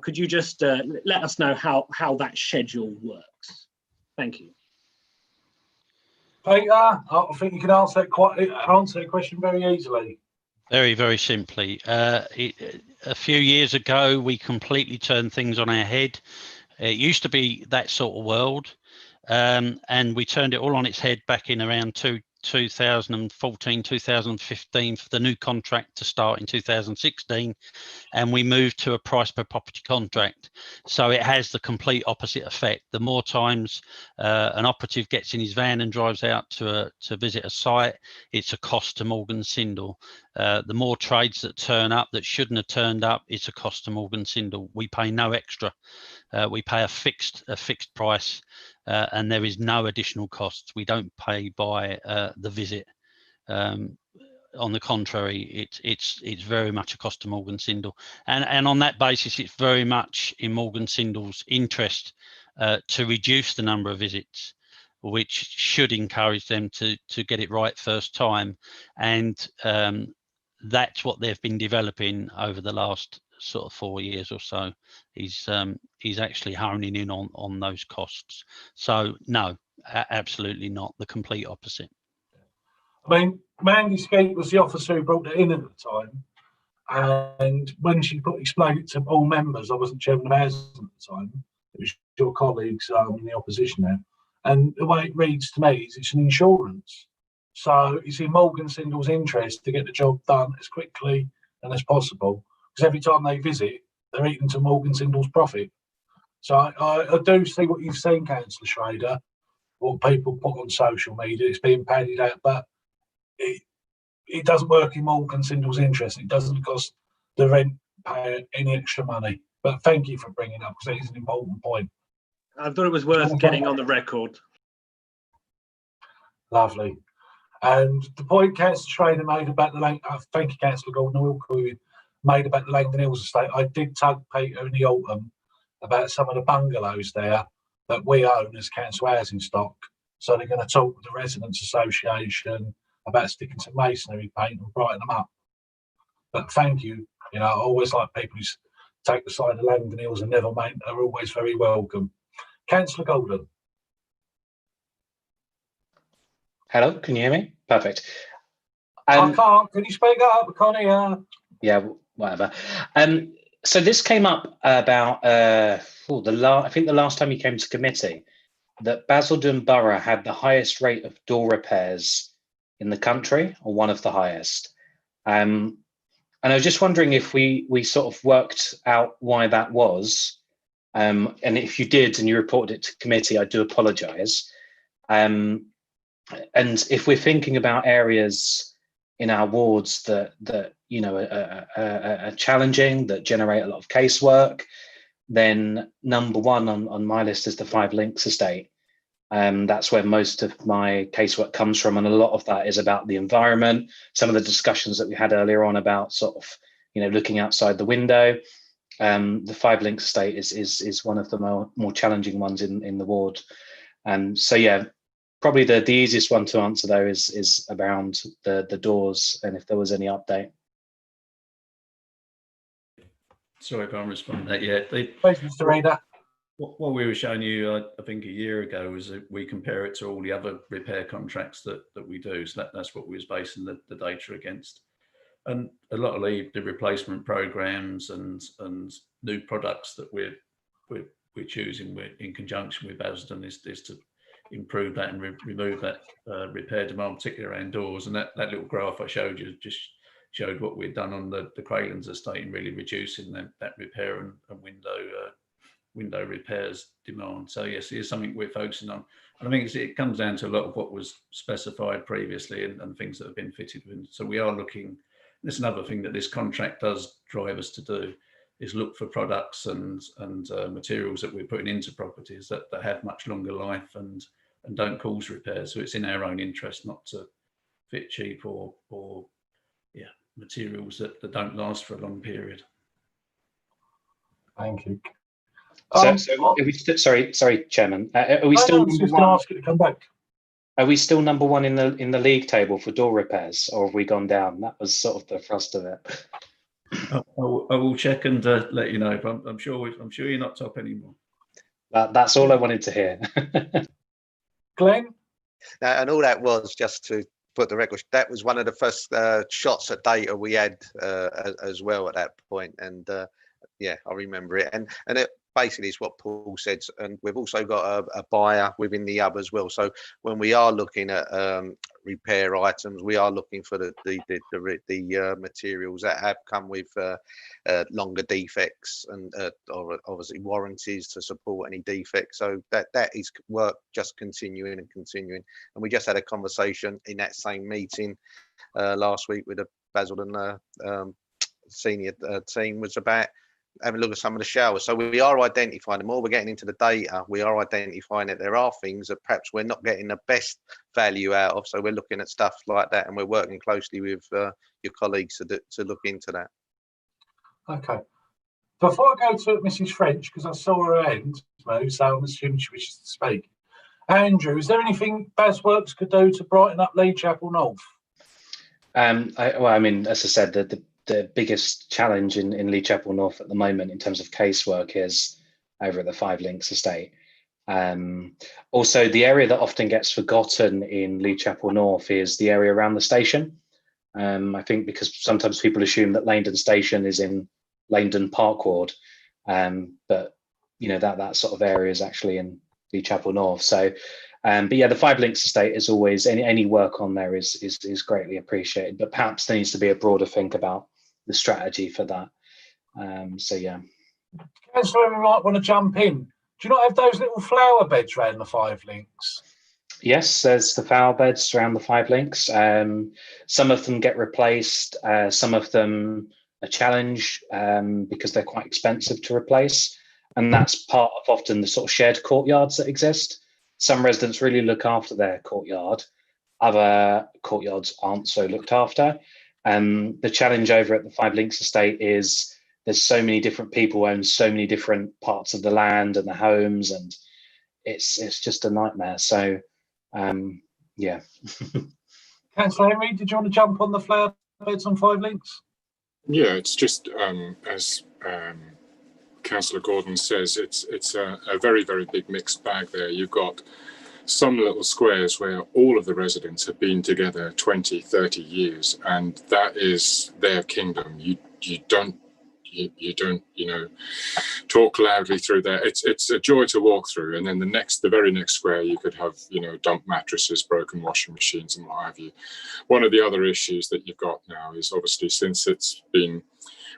Could you just let us know how that schedule works? Thank you. Peter, I think you can answer that question very easily. Very, very simply. A few years ago, we completely turned things on our head. It used to be that sort of world, and we turned it all on its head back in around 2014, 2015 for the new contract to start in 2016, and we moved to a price per property contract. So it has the complete opposite effect. The more times an operative gets in his van and drives out to visit a site, it's a cost to Morgan Sindel. The more trades that turn up that shouldn't have turned up, it's a cost to Morgan Sindel. We pay no extra. We pay a fixed price, and there is no additional costs. We don't pay by the visit. On the contrary, it's very much a cost to Morgan Sindel, and on that basis, it's very much in Morgan Sindel's interest to reduce the number of visits, which should encourage them to get it right first time, and that's what they've been developing over the last sort of 4 years or so, he's actually honing in on those costs. So no, absolutely not. The complete opposite. I mean, Mandy Skeet was the officer who brought it in at the time. And when she explained it to all members, I wasn't chairman of Housing at the time, it was your colleagues in the opposition there. And the way it reads to me is it's an insurance. So it's in Morgan Sindall's interest to get the job done as quickly and as possible, because every time they visit, they're eating to Morgan Sindall's profit. So I do see what you've seen, Councillor Schrader, what people put on social media, it's being padded out, but it doesn't work in Morgan Sindall's interest. It doesn't cost the rent payer any extra money. But thank you for bringing it up, because it is an important point. I thought it was worth getting on the record. Lovely. And the point Councillor Schrader made about the thank you, Councillor Gordon, I will call you, made about the Langdon Hills estate. I did tug Peter in the autumn about some of the bungalows there that we own as council housing stock. So they're going to talk with the Residents Association about sticking some masonry paint and brighten them up. But thank you. You know, I always like people who take the side of Langdon Hills and never make, are always very welcome. Councillor Golden. Hello, can you hear me? Perfect. I can't. Can you speak up? I can't hear. Yeah, whatever. So this came up about I think the last time you came to committee, that Basildon Borough had the highest rate of door repairs in the country, or one of the highest. And I was just wondering if we sort of worked out why that was. And if you did and you reported it to committee, I do apologise. And if we're thinking about areas in our wards that you know are challenging, that generate a lot of casework, then number one on my list is the Five Links estate. That's where most of my casework comes from, and a lot of that is about the environment. Some of the discussions that we had earlier on about sort of, you know, looking outside the window. The Five Links estate is one of the more challenging ones in the ward. So yeah, probably the easiest one to answer though is around the doors, and if there was any update. Sorry if I haven't responded to that yet. Thanks, Mr. Reader. What we were showing you, I think a year ago, was that we compare it to all the other repair contracts that we do. So that's what we was basing the data against. And a lot of the replacement programs and new products that we're choosing in conjunction with Basildon is to improve that and remove that repair demand, particularly around doors. And that little graph I showed you just showed what we'd done on the Craylands estate in really reducing that repair and window repairs demand. So yes, it is something we're focusing on. And I think it comes down to a lot of what was specified previously and things that have been fitted in. So we are looking, this is another thing that this contract does drive us to do, is look for products and materials that we're putting into properties that have much longer life and don't cause repairs. So it's in our own interest not to fit cheap or materials that don't last for a long period. Thank you. So are we sorry, Chairman. Are we still number one? Ask you to come back. Are we still number one in the league table for door repairs, or have we gone down? That was sort of the thrust of it. I will check and let you know. But I'm sure you're not top anymore. That's all I wanted to hear. Glenn? And all that was just to put the record. That was one of the first shots at data we had as well at that point. And yeah, I remember it. And it basically is what Paul said. And we've also got a buyer within the hub as well. So when we are looking at repair items, we are looking for the materials that have come with longer defects and or obviously warranties to support any defects. So that is work just continuing. And we just had a conversation in that same meeting last week with the Basildon senior team, was about having a look at some of the showers. So we are identifying, the more we're getting into the data, we are identifying that there are things that perhaps we're not getting the best value out of. So we're looking at stuff like that, and we're working closely with your colleagues to look into that. Okay. Before I go to Mrs. French, because I saw her hand move, so I'm assuming she wishes to speak. Andrew, is there anything Basworks could do to brighten up Lee Chapel North? I mean, as I said, the the biggest challenge in Lee Chapel North at the moment in terms of casework is over at the Five Links estate. Also, the area that often gets forgotten in Lee Chapel North is the area around the station. I think because sometimes people assume that Langdon Station is in Langdon Park Ward, but that sort of area is actually in Lee Chapel North. So, but yeah, the Five Links estate is always any work on there is greatly appreciated. But perhaps there needs to be a broader think about the strategy for that. So yeah. Councillor, we might want to jump in. Do you not have those little flower beds around the Five Links? Yes, there's the flower beds around the Five Links. Some of them get replaced. Some of them a challenge because they're quite expensive to replace. And that's part of often the sort of shared courtyards that exist. Some residents really look after their courtyard. Other courtyards aren't so looked after. The challenge over at the Five Links estate is there's so many different people who own so many different parts of the land and the homes, and it's just a nightmare. So, yeah. Councillor Henry, did you want to jump on the flower beds on Five Links? Yeah, it's just as Councillor Gordon says, it's a very, very big mixed bag there. You've got some little squares where all of the residents have been together 20, 30 years, and that is their kingdom. You don't talk loudly through there. It's a joy to walk through. And then the very next square, you could have dump mattresses, broken washing machines, and what have you. One of the other issues that you've got now is obviously since it's been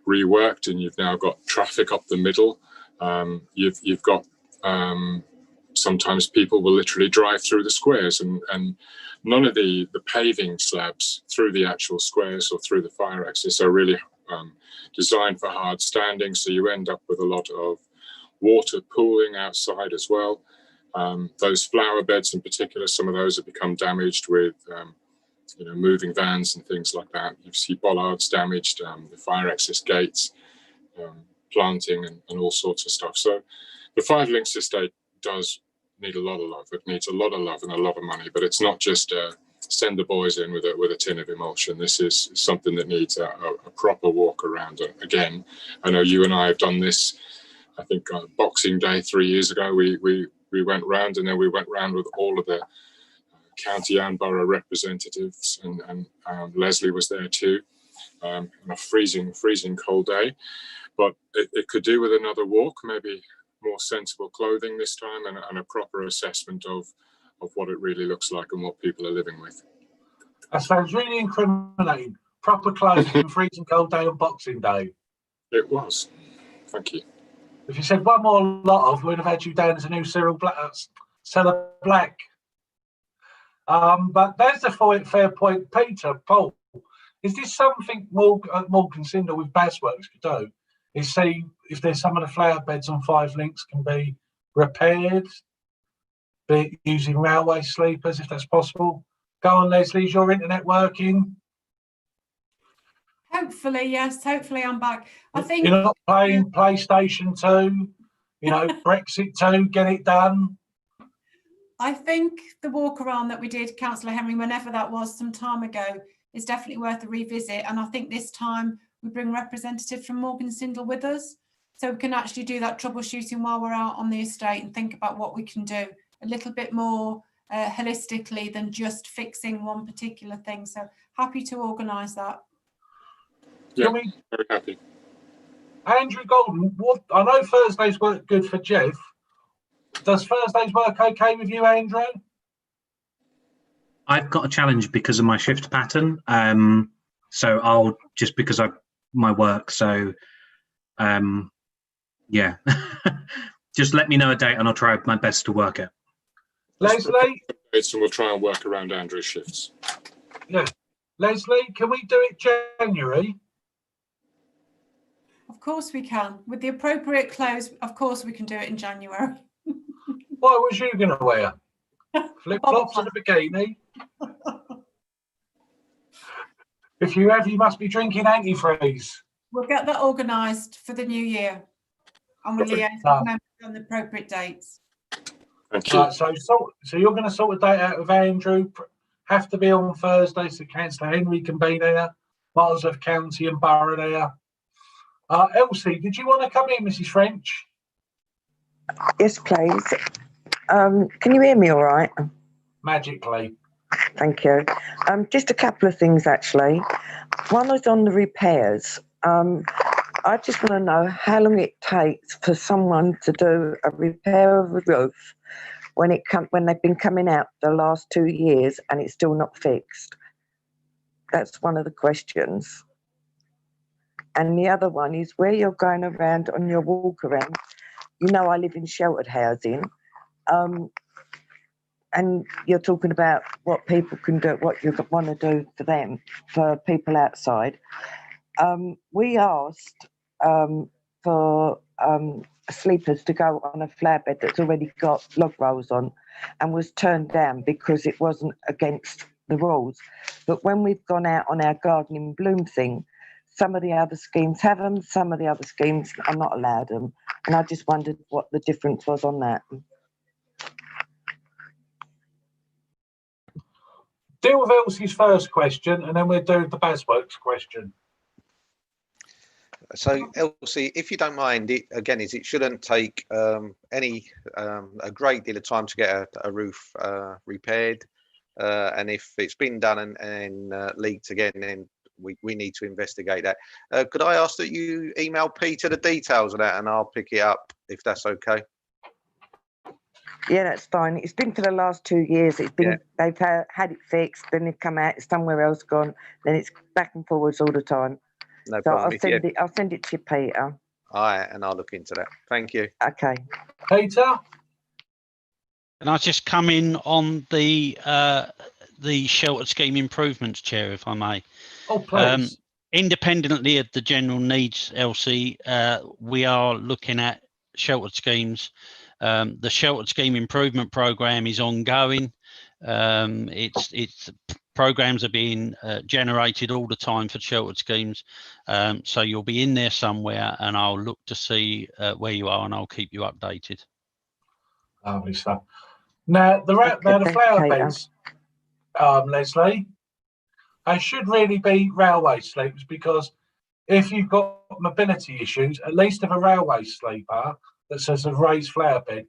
reworked and you've now got traffic up the middle, you've got sometimes people will literally drive through the squares, and none of the paving slabs through the actual squares or through the fire exits are really designed for hard standing, so you end up with a lot of water pooling outside as well. Those flower beds in particular, some of those have become damaged with moving vans and things like that. You see bollards damaged, the fire access gates, planting and all sorts of stuff. So the Five Links estate does need a lot of love. It needs a lot of love and a lot of money, but it's not just send the boys in with a tin of emulsion. This is something that needs a proper walk around. Again, I know you and I have done this. I think on Boxing Day 3 years ago, we went round, and then we went round with all of the county and borough representatives, and Leslie was there too, on a freezing cold day. But it could do with another walk, maybe more sensible clothing this time, and a proper assessment of what it really looks like and what people are living with. That sounds really incriminating. Proper clothing on freezing cold day on Boxing Day. It was. Thank you. If you said one more lot of, we'd have had you down as a new Cyril Seller Black. But that's a fair point, Peter. Paul, is this something Morgan Sindall with Basworks could do? Is see if there's some of the flower beds on Five Links can be repaired, be using railway sleepers if that's possible. Go on, Leslie, is your internet working? Hopefully, yes. Hopefully I'm back. I think you're not playing PlayStation 2, Brexit 2, get it done. I think the walk around that we did, Councillor Henry, whenever that was some time ago, is definitely worth a revisit. And I think this time we bring a representative from Morgan Sindall with us, so we can actually do that troubleshooting while we're out on the estate and think about what we can do a little bit more holistically than just fixing one particular thing. So happy to organise that. Yeah, very happy. Andrew Golden, I know Thursdays work good for Jeff. Does Thursdays work okay with you, Andrew? I've got a challenge because of my shift pattern. So I'll just because of my work. So, yeah, just let me know a date and I'll try my best to work it. Leslie? And we'll try and work around Andrew's shifts. Yeah. Leslie, can we do it January? Of course we can. With the appropriate clothes, of course we can do it in January. What was you going to wear? Flip-flops and a bikini? If you have, you must be drinking antifreeze. We'll get that organised for the new year. And we'll liaise with members on the appropriate dates. Thank you. Right, so you're going to sort a date out with Andrew. Have to be on Thursday so Councillor Henry can be there. miles of county and borough there. Elsie, did you want to come in, Mrs. French? Yes, please. Can you hear me all right? Magically. Thank you. Just a couple of things, actually. One is on the repairs. I just want to know how long it takes for someone to do a repair of a roof when they've been coming out the last 2 years and it's still not fixed. That's one of the questions. And the other one is where you're going around on your walk around. You know, I live in sheltered housing. And you're talking about what people can do, what you want to do for them, for people outside. We asked for sleepers to go on a flower bed that's already got log rolls on and was turned down because it wasn't against the rules. But when we've gone out on our garden in bloom thing, some of the other schemes have them, some of the other schemes are not allowed them. And I just wondered what the difference was on that. Deal with Elsie's first question, and then we'll do the Basworks question. So, Elsie, if you don't mind, it shouldn't take a great deal of time to get a roof repaired, and if it's been done and leaked again, then we need to investigate that. Could I ask that you email Peter the details of that, and I'll pick it up if that's okay? Yeah, that's fine. It's been for the last 2 years. It's been they've had it fixed, then they've come out, it's somewhere else gone, then it's back and forwards all the time. No problem. I'll send it to you, Peter. All right, and I'll look into that. Thank you. Okay. Peter? Can I just come in on the sheltered scheme improvements, Chair, if I may? Oh, please. Independently of the general needs, Elsie, we are looking at sheltered schemes. The sheltered scheme improvement programme is ongoing. It's programs are being generated all the time for sheltered schemes. So you'll be in there somewhere, and I'll look to see where you are, and I'll keep you updated. Lovely stuff. Now, the flower beds, Leslie, they should really be railway sleepers, because if you've got mobility issues, at least if a railway sleeper that says a raised flower bed,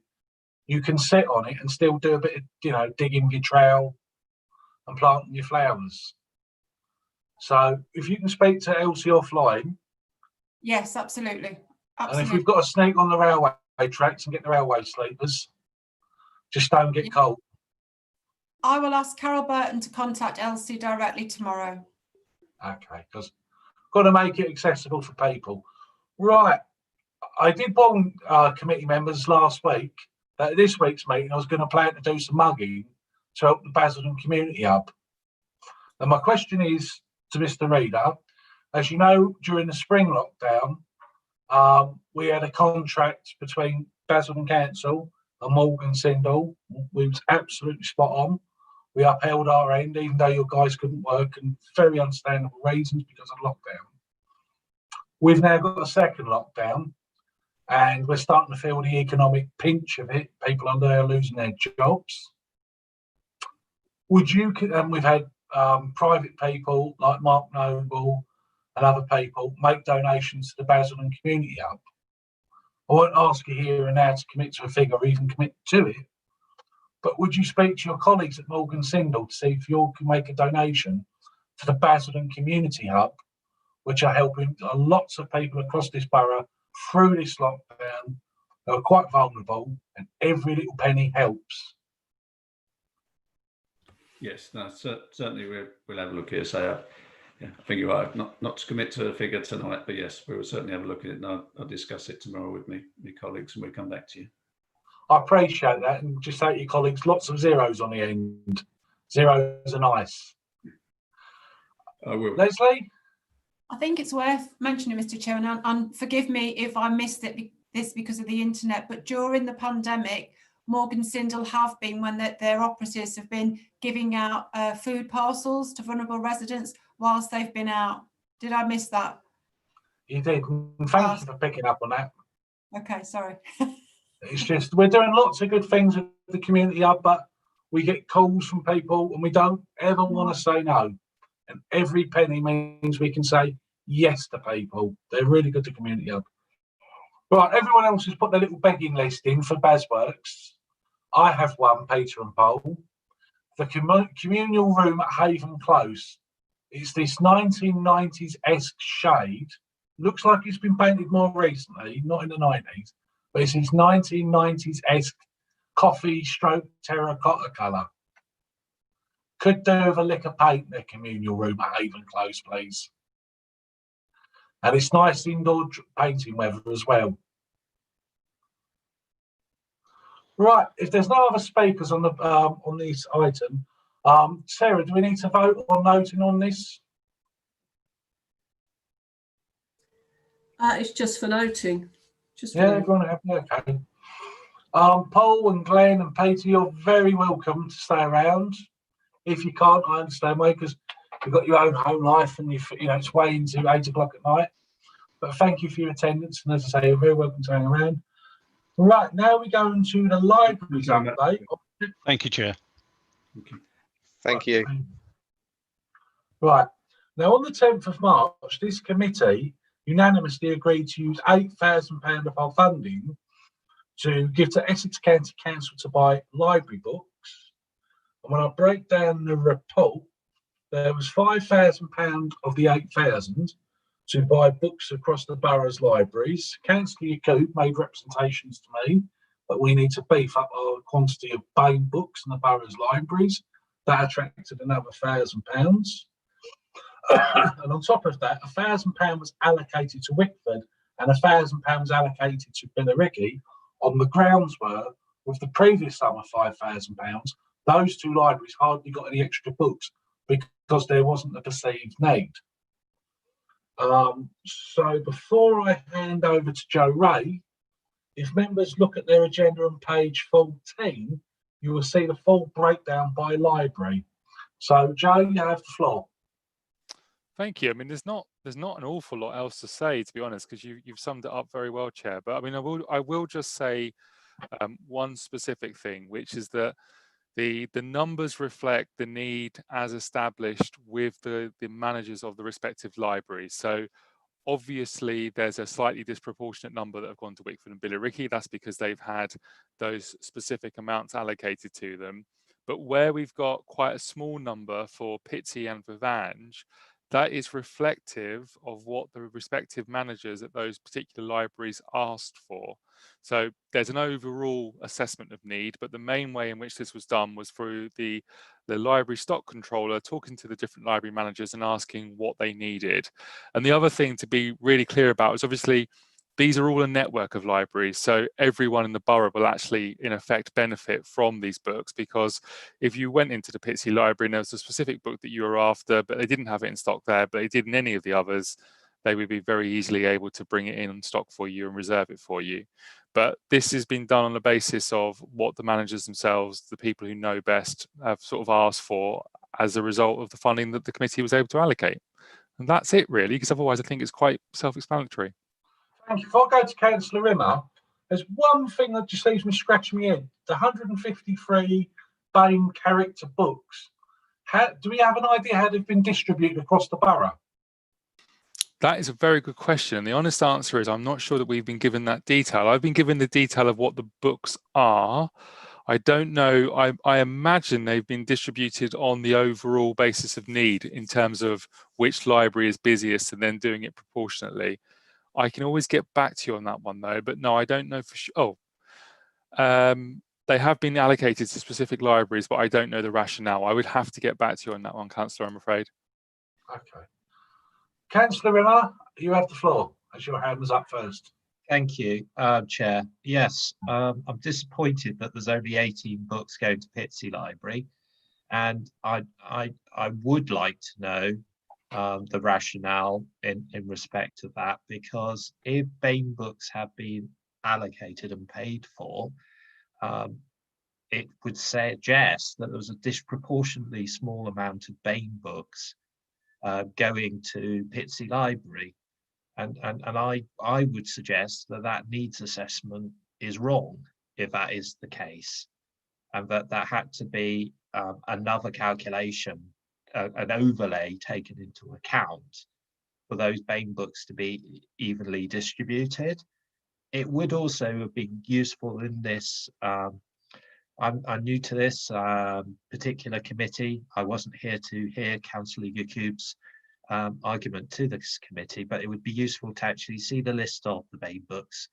you can sit on it and still do a bit of, digging your trail and planting your flowers. So if you can speak to Elsie offline. Yes, absolutely. And if you've got to sneak on the railway tracks and get the railway sleepers, just don't get cold. I will ask Carol Burton to contact Elsie directly tomorrow. Okay, because got to make it accessible for people. Right. I did warn committee members last week that at this week's meeting I was going to plan to do some mugging to help the Basildon Community Hub. And my question is to Mr. Reader, as you know, during the spring lockdown, we had a contract between Basildon Council and Morgan Sindall. We was absolutely spot on. We upheld our end, even though your guys couldn't work, and very understandable reasons because of lockdown. We've now got a second lockdown, and we're starting to feel the economic pinch of it. People are there losing their jobs. Would you, and we've had private people like Mark Noble and other people make donations to the Basildon Community Hub. I won't ask you here and now to commit to a figure or even commit to it, but would you speak to your colleagues at Morgan Sindall to see if you can make a donation to the Basildon Community Hub, which are helping lots of people across this borough through this lockdown who are quite vulnerable, and every little penny helps. Yes, no, certainly we'll have a look here. So, yeah, I think you're right. Not to commit to a figure tonight, but yes, we will certainly have a look at it, and I'll discuss it tomorrow with my colleagues, and we'll come back to you. I appreciate that, and just say to your colleagues, lots of zeros on the end. Zeros are nice. I will. Leslie? I think it's worth mentioning, Mr. Chairman, and forgive me if I missed this because of the internet, but during the pandemic, Morgan Sindall have been, when their operatives have been giving out food parcels to vulnerable residents whilst they've been out. Did I miss that? You did. Thank you for picking up on that. Okay, sorry. It's just, we're doing lots of good things with the Community Hub, but we get calls from people and we don't ever want to say no. And every penny means we can say yes to people. They're really good to Community Hub. Right, everyone else has put their little begging list in for BazWorks. I have one, Peter and Paul. The communal room at Haven Close. It's this 1990s-esque shade. Looks like it's been painted more recently, not in the 90s, but it's this 1990s-esque coffee stroke terracotta colour. Could do with a lick of paint in their communal room at Haven Close, please. And it's nice indoor painting weather as well. Right, if there's no other speakers on the on this item, Sarah, do we need to vote on noting on this? It's just for noting. Just for Yeah, noting. everyone happy? Okay. Paul and Glenn and Peter, you're very welcome to stay around. If you can't, I understand why, because you've got your own home life and you know it's way into 8 o'clock at night. But thank you for your attendance, and as I say, you're very welcome to hang around. Right, now we go into the libraries update. Thank you, Chair. Thank you. Right, now on the 10th of March, this committee unanimously agreed to use £8,000 of our funding to give to Essex County Council to buy library books. And when I break down the report, there was £5,000 of the 8,000 to buy books across the borough's libraries. Councillor Yacoub made representations to me that we need to beef up our quantity of BAME books in the borough's libraries. That attracted another £1,000. And on top of that, £1,000 was allocated to Wickford and £1,000 was allocated to Billericay on the grounds were, with the previous sum of £5,000, those two libraries hardly got any extra books because there wasn't a perceived need. So before I hand over to Joe Ray, if members look at their agenda on page 14, you will see the full breakdown by library. So Joe, you have the floor. Thank you. I mean, there's not an awful lot else to say, to be honest, because you've summed it up very well, Chair. But I mean, I will just say one specific thing, which is that the numbers reflect the need as established with the managers of the respective libraries. So obviously there's a slightly disproportionate number that have gone to Wickford and Billericay. That's because they've had those specific amounts allocated to them. But where we've got quite a small number for Pitsea and for Vange, that is reflective of what the respective managers at those particular libraries asked for. So there's an overall assessment of need, but the main way in which this was done was through the library stock controller talking to the different library managers and asking what they needed. And the other thing to be really clear about is obviously these are all a network of libraries, so everyone in the borough will actually in effect benefit from these books, because if you went into the Pitsea library and there was a specific book that you were after but they didn't have it in stock there, but they did in any of the others, they would be very easily able to bring it in stock for you and reserve it for you. But this has been done on the basis of what the managers themselves, the people who know best, have sort of asked for as a result of the funding that the committee was able to allocate. And that's it really, because otherwise I think it's quite self-explanatory. Thank you. If I go to Councillor Rimmer, there's one thing that just leaves me scratching my head. The 153 BAME character books. Do we have an idea how they've been distributed across the borough? That is a very good question. And the honest answer is I'm not sure that we've been given that detail. I've been given the detail of what the books are. I don't know. I imagine they've been distributed on the overall basis of need in terms of which library is busiest and then doing it proportionately. I can always get back to you on that one though, but no, I don't know for sure. They have been allocated to specific libraries, but I don't know the rationale. I would have to get back to you on that one, Councillor, I'm afraid. Okay. Councillor Rimmer, you have the floor as your hand was up first. Thank you, Chair. Yes, I'm disappointed that there's only 18 books going to Pitsea Library, and I would like to know the rationale in respect of that, because if BAME books have been allocated and paid for, it would suggest that there was a disproportionately small amount of BAME books going to Pitsea Library, and I would suggest that that needs assessment is wrong if that is the case, and that had to be another calculation an overlay taken into account for those BAME books to be evenly distributed. It would also have been useful in this. I'm new to this particular committee. I wasn't here to hear Councillor Yakub's argument to this committee, but it would be useful to actually see the list of the BAME books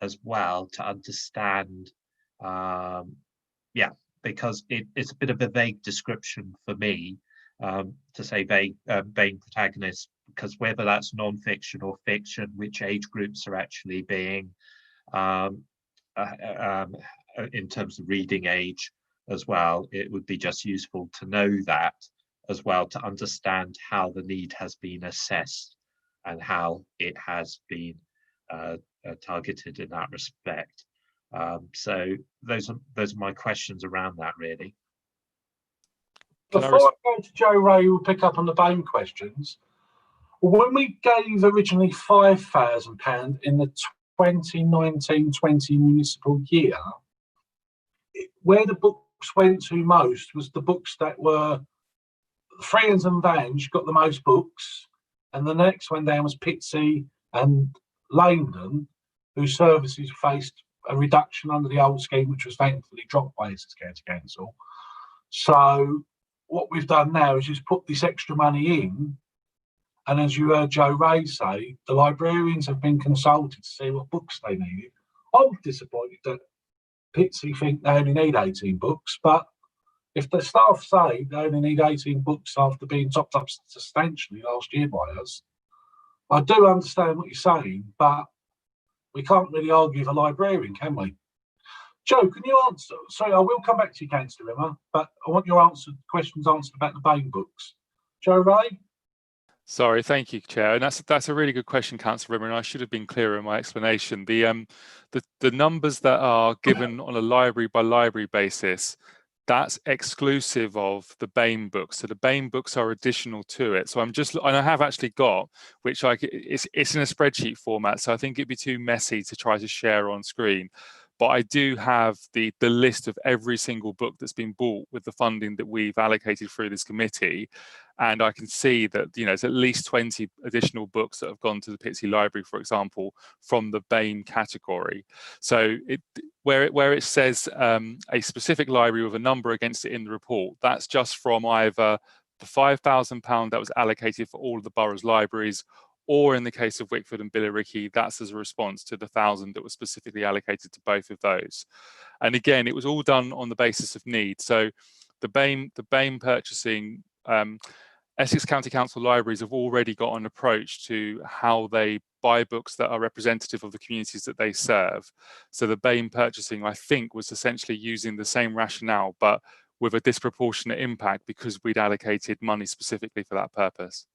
as well to understand. Yeah, because it's a bit of a vague description for me to say BAME protagonists, because whether that's non-fiction or fiction, which age groups are actually being in terms of reading age as well, it would be just useful to know that as well, to understand how the need has been assessed and how it has been targeted in that respect. So those are my questions around that, really. Before I go to Joe Ray, who will pick up on the BAME questions, when we gave originally £5,000 in the 2019-20 municipal year, where the books went to most was the books that were Friends and Vange got the most books, and the next one down was Pitsea and Langdon, whose services faced a reduction under the old scheme, which was thankfully dropped by Essex County Council. So what we've done now is just put this extra money in, and as you heard Joe Ray say, the librarians have been consulted to see what books they needed. I was disappointed that Pitsea think they only need 18 books, but if the staff say they only need 18 books after being topped up substantially last year by us, I do understand what you're saying, but we can't really argue with a librarian, can we? Joe, can you answer? Sorry, I will come back to you, Councillor Rimmer, but I want your questions answered about the BAME books. Joe Ray? Sorry, thank you, Chair. And that's a really good question, Councillor Rimmer, and I should have been clearer in my explanation. The numbers that are given on a library by library basis, that's exclusive of the BAME books. So the BAME books are additional to it. So and I have actually got, which it's in a spreadsheet format, so I think it'd be too messy to try to share on screen. But I do have the list of every single book that's been bought with the funding that we've allocated through this committee. And I can see that, it's at least 20 additional books that have gone to the Pitsea Library, for example, from the BAME category. So where it says a specific library with a number against it in the report, that's just from either the £5,000 that was allocated for all of the borough's libraries, or in the case of Wickford and Billericay, that's as a response to the 1,000 that was specifically allocated to both of those. And again, it was all done on the basis of need. So the BAME purchasing, Essex County Council libraries have already got an approach to how they buy books that are representative of the communities that they serve. So the BAME purchasing, I think, was essentially using the same rationale, but with a disproportionate impact because we'd allocated money specifically for that purpose.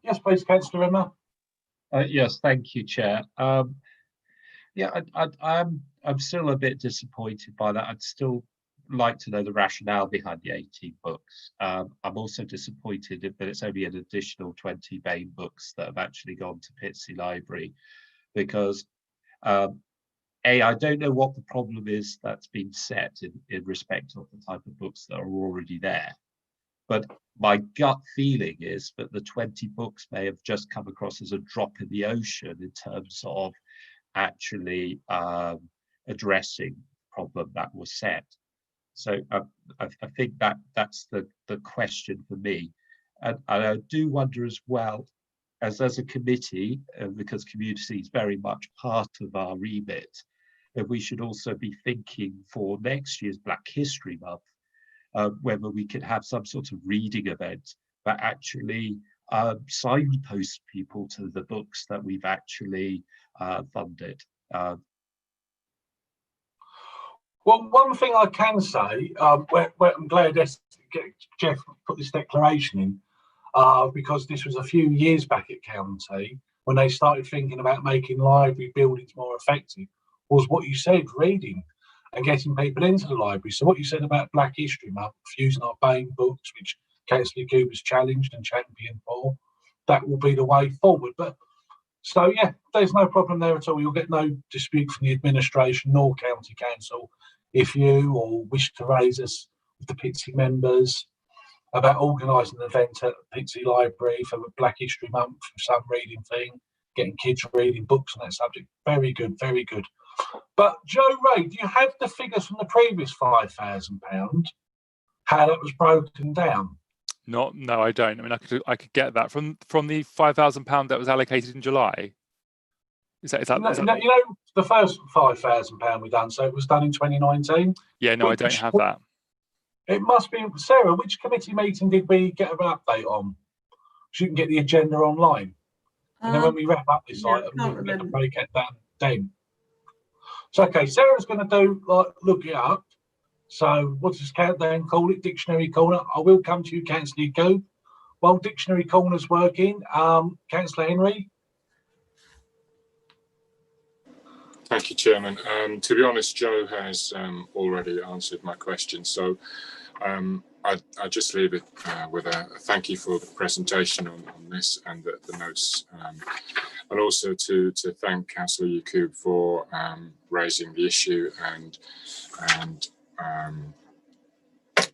Yes, please, Councillor Rimmer. Yes, thank you, Chair. Yeah, I'm still a bit disappointed by that. I'd still like to know the rationale behind the 18 books. I'm also disappointed that it's only an additional 20 BAME books that have actually gone to Pitsea Library, because I don't know what the problem is that's been set in respect of the type of books that are already there. But my gut feeling is that the 20 books may have just come across as a drop in the ocean in terms of actually addressing the problem that was set. So I think that's the question for me. And I do wonder as well, as a committee, because community is very much part of our remit, that we should also be thinking for next year's Black History Month, whether we could have some sort of reading event that actually signpost people to the books that we've actually funded. Well, one thing I can say, where I'm glad Jeff put this declaration in, because this was a few years back at County, when they started thinking about making library buildings more effective, was what you said, reading and getting people into the library. So what you said about Black History Month, using our BAME books, which Councillor Cooper's challenged and championed for, that will be the way forward. But so, yeah, there's no problem there at all. You'll get no dispute from the administration nor County Council if you or wish to raise us with the Pitsea members about organising an event at the Pitsea Library for Black History Month, for some reading thing, getting kids reading books on that subject. Very good, very good. But Joe Ray, do you have the figures from the previous £5,000? How that was broken down? No, I don't. I mean, I could get that from the £5,000 that was allocated in July. Is that you know, the first £5,000 we done, so it was done in 2019. Yeah, no, I don't have that. It must be, Sarah, which committee meeting did we get an update on? So you can get the agenda online. And then when we wrap up this item, we can get the breakout down then. So, okay, Sarah's going to look it up. So, what's this countdown call it? Dictionary Corner. I will come to you, Councillor Go. While Dictionary Corner's working, Councillor Henry. Thank you, Chairman. To be honest, Joe has already answered my question. So I just leave it with a thank you for the presentation on this and the notes, and also to thank Councillor Yakub for raising the issue and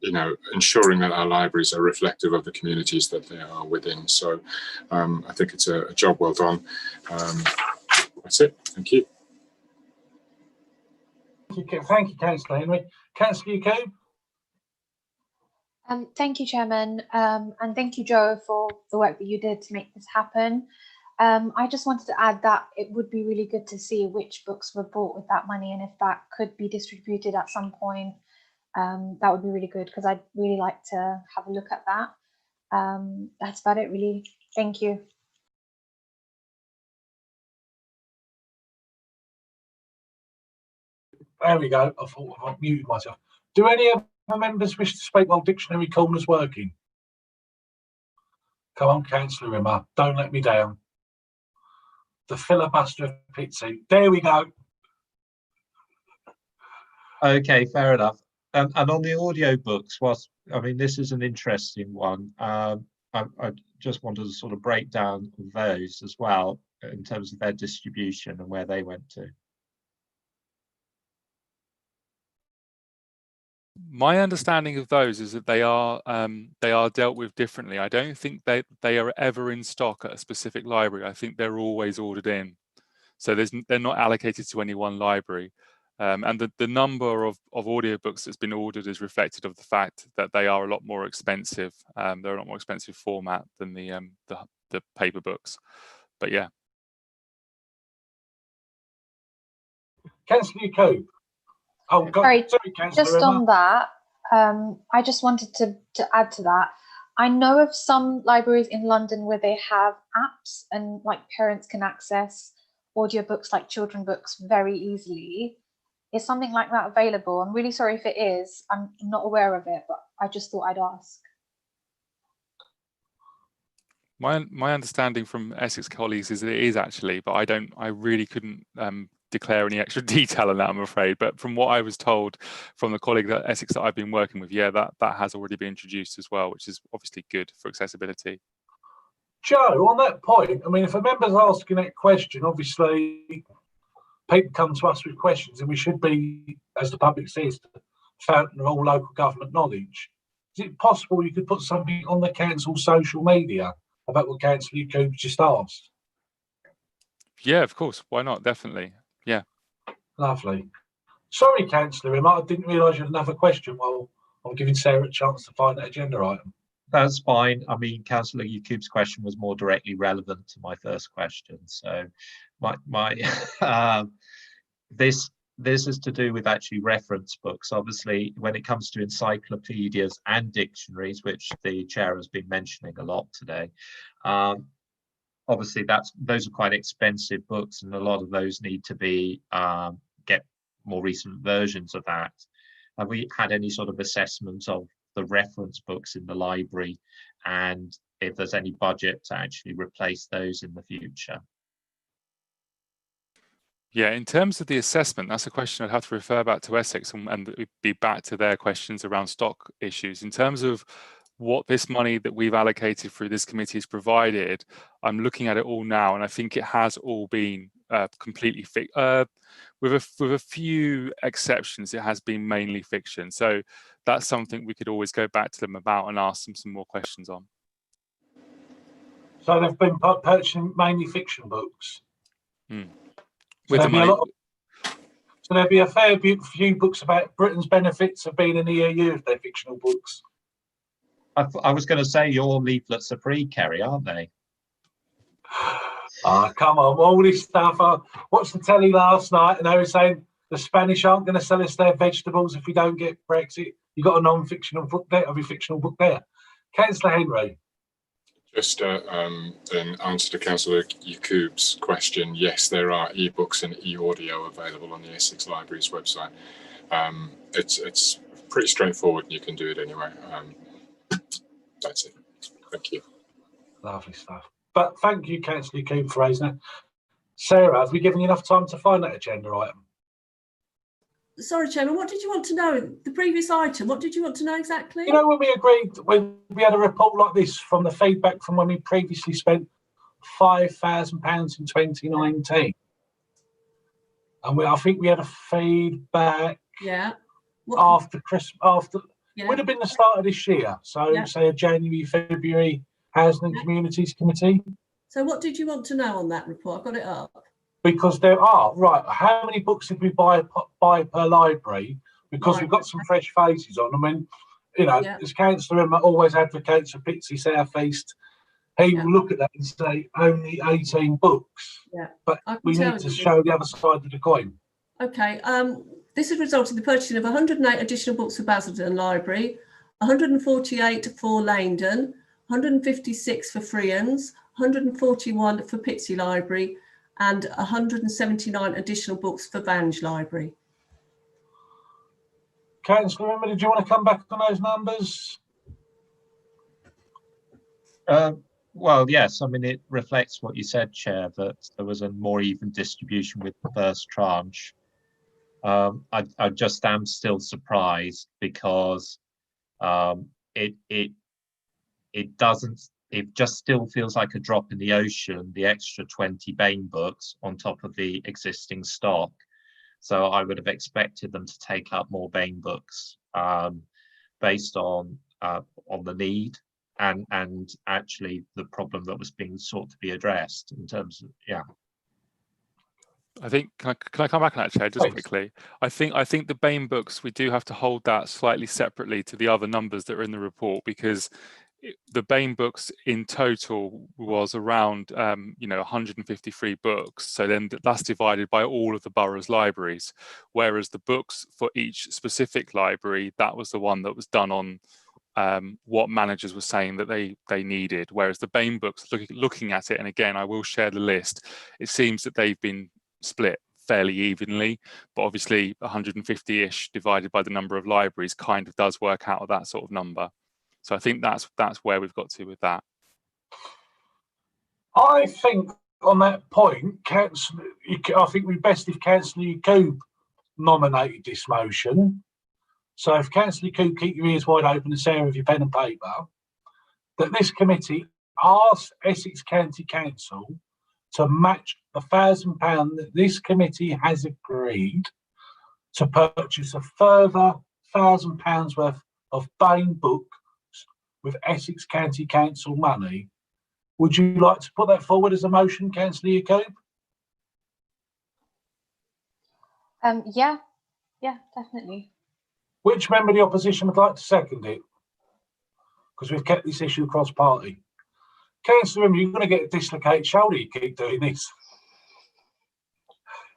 you know, ensuring that our libraries are reflective of the communities that they are within. So I think it's a job well done. That's it. Thank you. Thank you, Councillor Henry. Councillor Yakub. Thank you, Chairman, and thank you, Joe, for the work that you did to make this happen. I just wanted to add that it would be really good to see which books were bought with that money, and if that could be distributed at some point, that would be really good, because I'd really like to have a look at that. That's about it, really. Thank you. There we go. I thought I've muted myself. Do any of the members wish to speak while Dictionary Corner's working? Come on, Councillor Rimmer. Don't let me down. The filibuster of Pitsea. There we go. Okay, fair enough. And on the audio books, I mean, this is an interesting one. I just wanted to sort of break down those as well in terms of their distribution and where they went to. My understanding of those is that they are dealt with differently. I don't think they are ever in stock at a specific library. I think they're always ordered in, so they're not allocated to any one library. And the number of audiobooks that's been ordered is reflected of the fact that they are a lot more expensive. They're a lot more expensive format than the paper books. But yeah. Councillor Yakub. Oh, sorry, Councillor just on that, I just wanted to add to that. I know of some libraries in London where they have apps and like parents can access audiobooks like children books very easily. Is something like that available? I'm really sorry if it is. I'm not aware of it, but I just thought I'd ask. My understanding from Essex colleagues is that it is actually, but I really couldn't declare any extra detail on that, I'm afraid. But from what I was told from the colleague at Essex that I've been working with, yeah, that has already been introduced as well, which is obviously good for accessibility. Joe, on that point, I mean, if a member's asking that question, obviously people come to us with questions, and we should be, as the public says, the fountain of all local government knowledge. Is it possible you could put something on the council's social media about what Councillor Yakub just asked? Yeah, of course. Why not? Definitely. Yeah. Lovely. Sorry, Councillor Rimmer, I didn't realise you had another question. Well, I'm giving Sarah a chance to find that agenda item. That's fine. I mean, Councillor Yakub's question was more directly relevant to my first question. So this is to do with actually reference books. Obviously, when it comes to encyclopedias and dictionaries, which the chair has been mentioning a lot today, obviously those are quite expensive books, and a lot of those need to be get more recent versions of that. Have we had any sort of assessment of the reference books in the library, and if there's any budget to actually replace those in the future? Yeah, in terms of the assessment, that's a question I'd have to refer back to Essex and it'd be back to their questions around stock issues. In terms of what this money that we've allocated through this committee has provided, I'm looking at it all now, and I think it has all been completely with a few exceptions, it has been mainly fiction. So that's something we could always go back to them about and ask them some more questions on. So they've been purchasing mainly fiction books. Mm. So With the money. So there'd be a fair few books about Britain's benefits of being in the EU if they're fictional books. I was going to say your leaflets are free, Kerry, aren't they? Ah, come on, all this stuff. I watched the telly last night and they were saying the Spanish aren't going to sell us their vegetables if we don't get Brexit. You got a non-fictional book there, a fictional book there. Councillor Henry. Just in answer to Councillor Yakub's question, yes, there are ebooks and e-audio available on the Essex Library's website. It's pretty straightforward and you can do it anyway. That's it. Thank you. Lovely stuff. But thank you, Councillor Yakub, for raising it. Sarah, have we given you enough time to find that agenda item? Sorry, Chairman, what did you want to know? The previous item, what did you want to know exactly? You know, when we agreed, when we had a report like this from the feedback from when we previously spent £5,000 in 2019. And I think we had a feedback after Christmas, would have been the start of this year. So say a January, February Housing and Communities Committee. So what did you want to know on that report? I've got it up. Because there are, right, how many books did we buy per library? Because we've got some fresh faces on. I mean, you know, as Councillor Emma always advocates for Pitsea South East, he will look at that and say only 18 books. Yeah. But we need to show the other side of the coin. Okay. This has resulted in the purchasing of 108 additional books for Basildon Library, 148 for Langdon, 156 for Friends, 141 for Pitsea Library, and 179 additional books for Vange Library. Councillor Emma, did you want to come back on those numbers? Well, yes. I mean, it reflects what you said, Chair, that there was a more even distribution with the first tranche. I just am still surprised because it just still feels like a drop in the ocean, the extra 20 Bain books on top of the existing stock. So I would have expected them to take up more Bain books based on the need and actually the problem that was being sought to be addressed in terms of, I think, can I come back on that, Chair, just quickly? I think the Bain books, we do have to hold that slightly separately to the other numbers that are in the report, because the Bain books in total was around 153 books. So then that's divided by all of the borough's libraries, whereas the books for each specific library, that was the one that was done on what managers were saying that they needed. Whereas the Bain books, looking at it, and again, I will share the list, it seems that they've been split fairly evenly, but obviously 150-ish divided by the number of libraries kind of does work out of that sort of number. So I think that's where we've got to with that. I think on that point, I think we'd best if Councillor Yakub nominated this motion. So if Councillor Yakub, keep your ears wide open and Sarah with your pen and paper, that this committee asks Essex County Council to match the £1,000 that this committee has agreed to purchase a further £1,000 worth of Bain books with Essex County Council money. Would you like to put that forward as a motion, Councillor Yakub? Yeah, definitely. Which member of the opposition would like to second it? Because we've kept this issue cross-party. Councillor, you're going to get a dislocated shoulder, you keep doing this.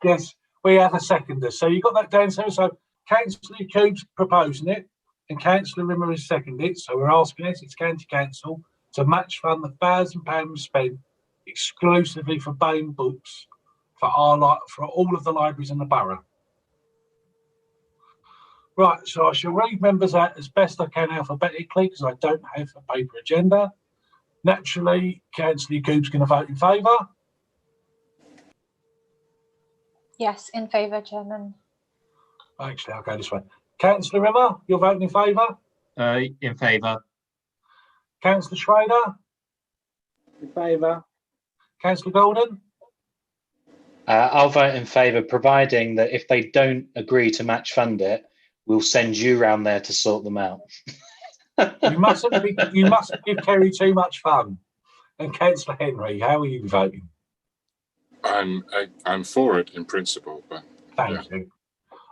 Yes, we have a seconder. So you got that down, Sarah? So Councillor Yakub's proposing it, and Councillor Rimmer has seconded it. So we're asking Essex County Council to match fund the £1,000 spent exclusively for Bain books for all of the libraries in the borough. Right, so I shall read members out as best I can alphabetically because I don't have a paper agenda. Naturally, Councillor Yakub's going to vote in favour. Yes, in favour, Chairman. Actually, I'll go this way. Councillor Rimmer, you're voting in favour? in favour. Councillor Schrader? In favour. Councillor Golden? I'll vote in favour, providing that if they don't agree to match fund it, we'll send you round there to sort them out. You mustn't give Kerry too much fun. And Councillor Henry, how are you voting? I'm for it in principle, but thank you.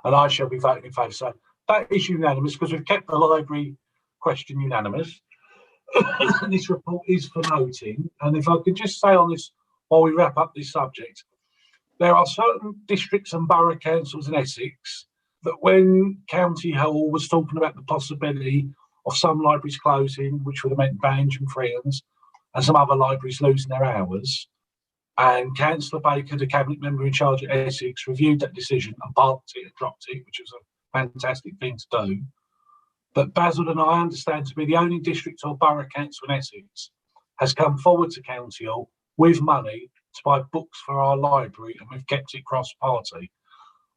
And I shall be voting in favour. So that is unanimous because we've kept the library question unanimous. This report is for noting. And if I could just say on this while we wrap up this subject, there are certain districts and borough councils in Essex that when County Hall was talking about the possibility of some libraries closing, which would have meant Bange and Friends, and some other libraries losing their hours, and Councillor Baker, the cabinet member in charge of Essex, reviewed that decision and parked it and dropped it, which was a fantastic thing to do. But Basildon, I understand to be the only district or borough council in Essex, has come forward to County Hall with money to buy books for our library, and we've kept it cross-party.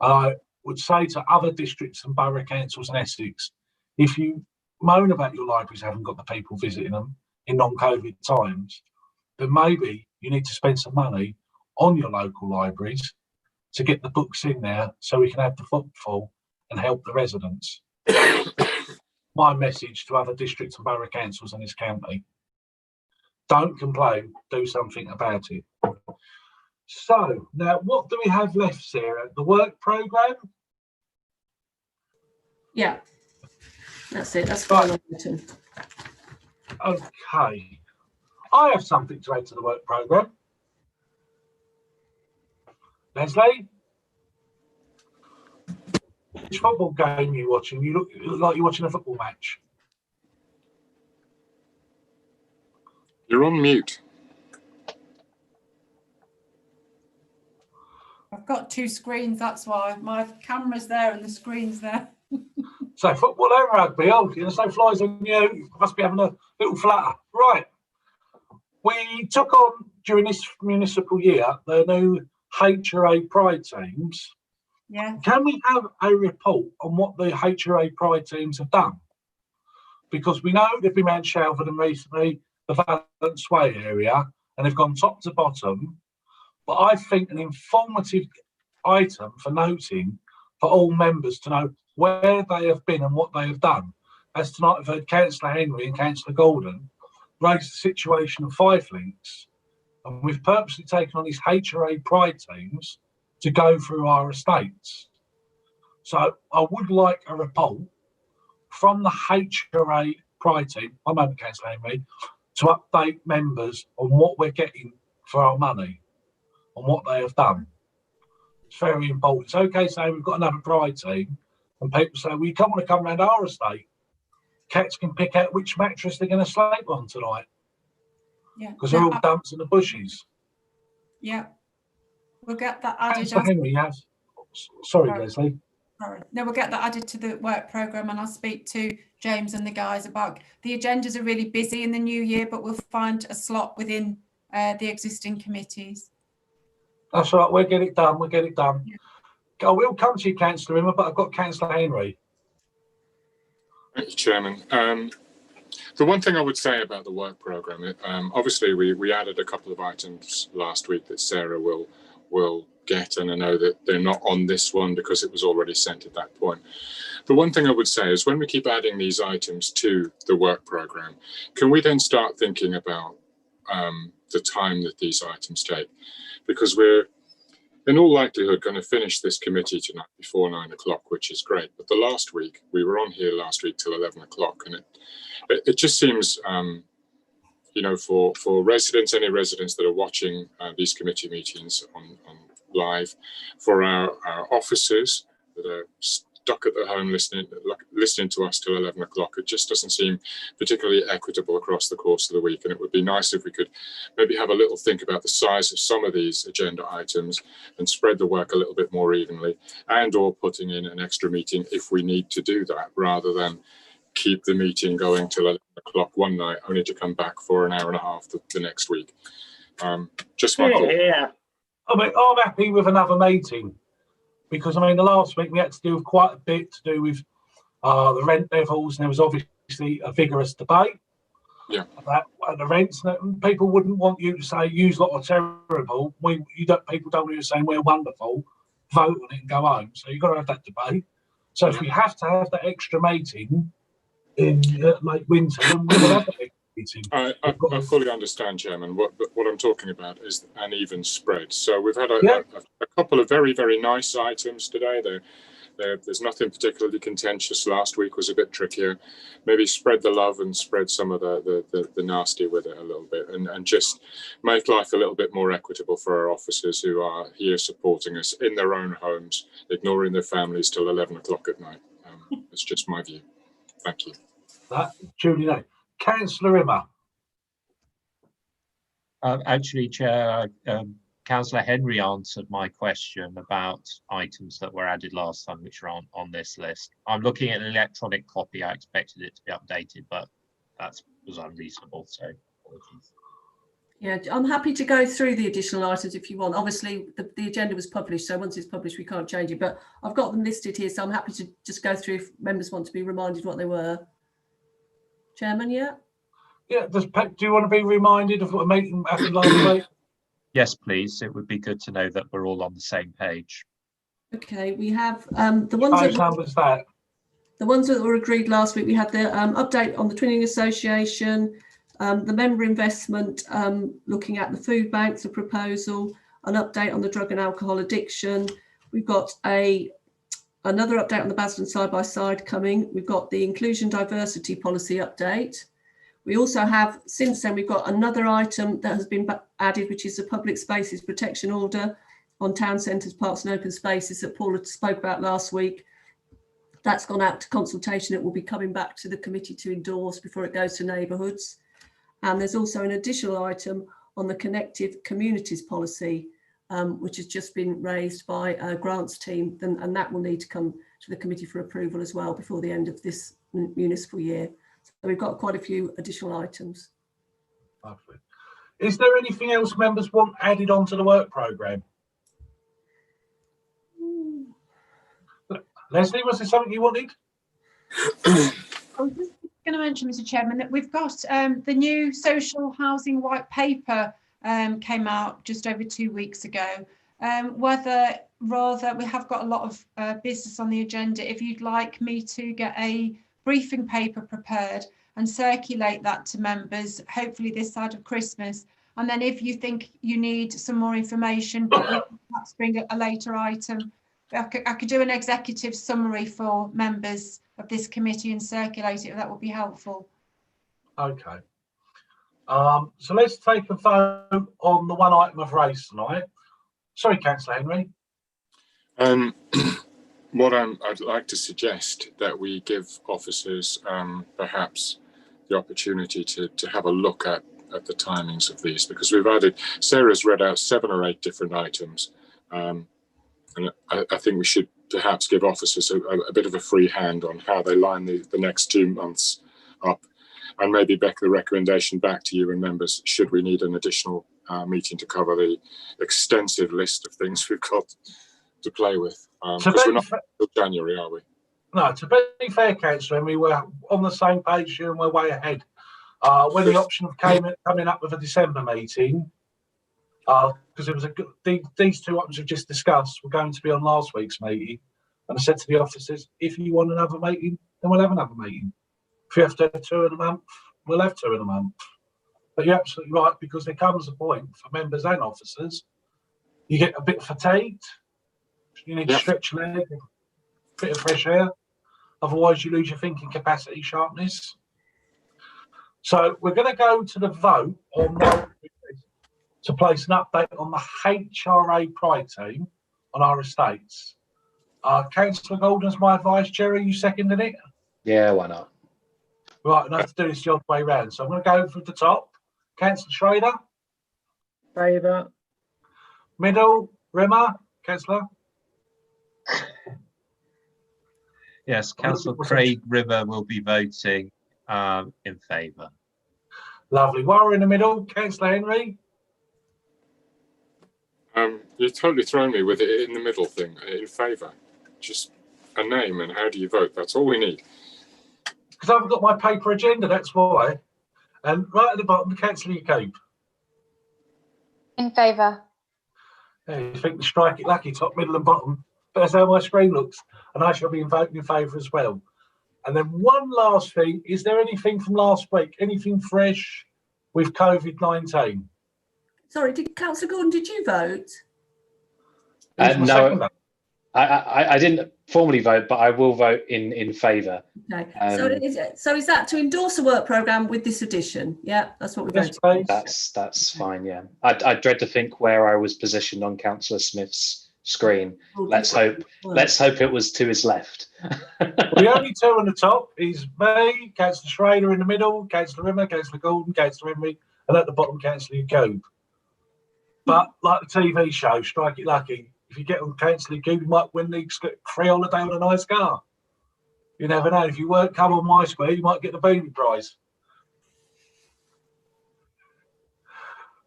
I would say to other districts and borough councils in Essex, if you moan about your libraries haven't got the people visiting them in non-COVID times, then maybe you need to spend some money on your local libraries to get the books in there so we can have the footfall and help the residents. My message to other districts and borough councils in this county: don't complain, do something about it. So now what do we have left, Sarah? The work programme? Yeah, that's it. That's fine. Okay. I have something to add to the work programme. Leslie? Which football game are you watching? You look like you're watching a football match. You're on mute. I've got two screens, that's why. My camera's there and the screen's there. So football and rugby, oh, there's no flies on you. You must be having a little flutter. Right. We took on, during this municipal year, the new HRA Pride teams. Yeah. Can we have a report on what the HRA Pride teams have done? Because we know they've been around Shelford and recently the Valence Way area, and they've gone top to bottom. But I think an informative item for noting for all members to know where they have been and what they have done. As tonight I've heard Councillor Henry and Councillor Gordon raise the situation of Five Links, and we've purposely taken on these HRA Pride teams to go through our estates. So I would like a report from the HRA Pride team, one moment, Councillor Henry, to update members on what we're getting for our money and what they have done. It's very important. It's okay saying we've got another Pride team and people say, well, you can't want to come around our estate. Cats can pick out which mattress they're going to sleep on tonight. Yeah. Because they're all dumps in the bushes. Yeah. We'll get that added. Henry, yes. Sorry, Leslie. Sorry. No, we'll get that added to the work programme, and I'll speak to James and the guys about the agendas are really busy in the new year, but we'll find a slot within the existing committees. That's right, we'll get it done, we'll get it done. Yeah. I will come to you, Councillor Rimmer, but I've got Councillor Henry. Thank you, Chairman. The one thing I would say about the work programme, obviously we added a couple of items last week that Sarah will get, and I know that they're not on this one because it was already sent at that point. The one thing I would say is when we keep adding these items to the work programme, can we then start thinking about the time that these items take? Because we're in all likelihood going to finish this committee tonight before 9 o'clock, which is great. But the last week, we were on here last week till 11 o'clock, and it just seems, you know, for residents, any residents that are watching these committee meetings on live, for our officers that are stuck at the home listening to us till 11 o'clock, it just doesn't seem particularly equitable across the course of the week. And it would be nice if we could maybe have a little think about the size of some of these agenda items and spread the work a little bit more evenly, and or putting in an extra meeting if we need to do that, rather than keep the meeting going till 11 o'clock one night only to come back for an hour and a half the next week. Just my thought. Yeah. I mean, I'm happy with another meeting. Because, I mean, the last week we had to do with quite a bit to do with the rent levels, and there was obviously a vigorous debate. Yeah. About at events that people wouldn't want you to say "use lot are terrible." People don't want you to say we're wonderful. Vote on it and go home. So you've got to have that debate. So if we have to have that extra meeting in late winter, then we will have that extra meeting. I fully understand, Chairman. What I'm talking about is an even spread. So we've had a couple of very, very nice items today. There's nothing particularly contentious. Last week was a bit trickier. Maybe spread the love and spread some of the nasty with it a little bit, and just make life a little bit more equitable for our officers who are here supporting us in their own homes, ignoring their families till 11 o'clock at night. It's just my view. Thank you. Julie, no. Councillor Rimmer. Actually, Chair, Councillor Henry answered my question about items that were added last time, which are on this list. I'm looking at an electronic copy. I expected it to be updated, but that was unreasonable, so apologies. Yeah, I'm happy to go through the additional items if you want. Obviously, the agenda was published, so once it's published, we can't change it, but I've got them listed here, so I'm happy to just go through if members want to be reminded what they were. Chairman, yeah? Yeah, do you want to be reminded of what a meeting happened last week? Yes, please. It would be good to know that we're all on the same page. Okay, we have the ones that were agreed last week. We had the update on the Twinning Association, the member investment, looking at the food banks, a proposal, an update on the drug and alcohol addiction. We've got another update on the Basildon side-by-side coming. We've got the inclusion diversity policy update. We also have, since then, we've got another item that has been added, which is the public spaces protection order on town centres, parks and open spaces that Paula spoke about last week. That's gone out to consultation. It will be coming back to the committee to endorse before it goes to neighbourhoods. And there's also an additional item on the connected communities policy, which has just been raised by a grants team, and that will need to come to the committee for approval as well before the end of this municipal year. So we've got quite a few additional items. Lovely. Is there anything else members want added onto the work programme? Leslie, was there something you wanted? I was just going to mention, Mr. Chairman, that we've got the new social housing white paper came out just over 2 weeks ago. Whether rather we have got a lot of business on the agenda, if you'd like me to get a briefing paper prepared and circulate that to members, hopefully this side of Christmas. And then if you think you need some more information, perhaps bring a later item. I could do an executive summary for members of this committee and circulate it, if that would be helpful. Okay. So let's take a vote on the one item of race tonight. Sorry, Councillor Henry. I'd like to suggest that we give officers perhaps the opportunity to have a look at the timings of these, because we've Sarah's read out 7 or 8 different items. And I think we should perhaps give officers a bit of a free hand on how they line the next 2 months up, and maybe back the recommendation back to you and members should we need an additional meeting to cover the extensive list of things we've got to play with. Because we're not until January, are we? No, to be fair, Councillor, we were on the same page here and we're way ahead. When the option of coming up with a December meeting, because it was these 2 items we've just discussed were going to be on last week's meeting, and I said to the officers, if you want another meeting, then we'll have another meeting. If you have to have 2 in a month, we'll have 2 in a month. But you're absolutely right, because there comes a point for members and officers, you get a bit fatigued, you need to stretch your leg, a bit of fresh air, otherwise you lose your thinking capacity, sharpness. So we're going to go to the vote on to place an update on the HRA Pride team on our estates. Councillor Golden's my vice chair. Are you seconding it? Yeah, why not? Right, and I have to do this the other way round. So I'm going to go from the top. Councillor Schrader. Favour. Middle, Rimmer. Councillor. Yes, Councillor Craig River will be voting in favour. Lovely. While we're in the middle, Councillor Henry. You've totally thrown me with it in the middle thing. In favour. Just a name and how do you vote? That's all we need. Because I haven't got my paper agenda, that's why. And right at the bottom, Councillor Yacoub. In favour. You think the strike it lucky, top, middle and bottom. But that's how my screen looks. And I shall be voting in favour as well. And then one last thing, is there anything from last week, anything fresh with COVID-19? Sorry, Councillor Gordon, did you vote? No, I didn't formally vote, but I will vote in favour. Okay. So is that to endorse a work programme with this addition? Yeah, that's what we're voting. That's fine. Yeah, I dread to think where I was positioned on Councillor Smith's screen. Let's hope it was to his left. The only two on the top is me, Councillor Schrader in the middle, Councillor Rimmer, Councillor Gordon, Councillor Emery, and at the bottom, Councillor Yacoub. But like the TV show, Strike It Lucky, if you get on Councillor Yacoub, you might win the free holiday on a nice car. You never know. If you come on my square, you might get the booty prize.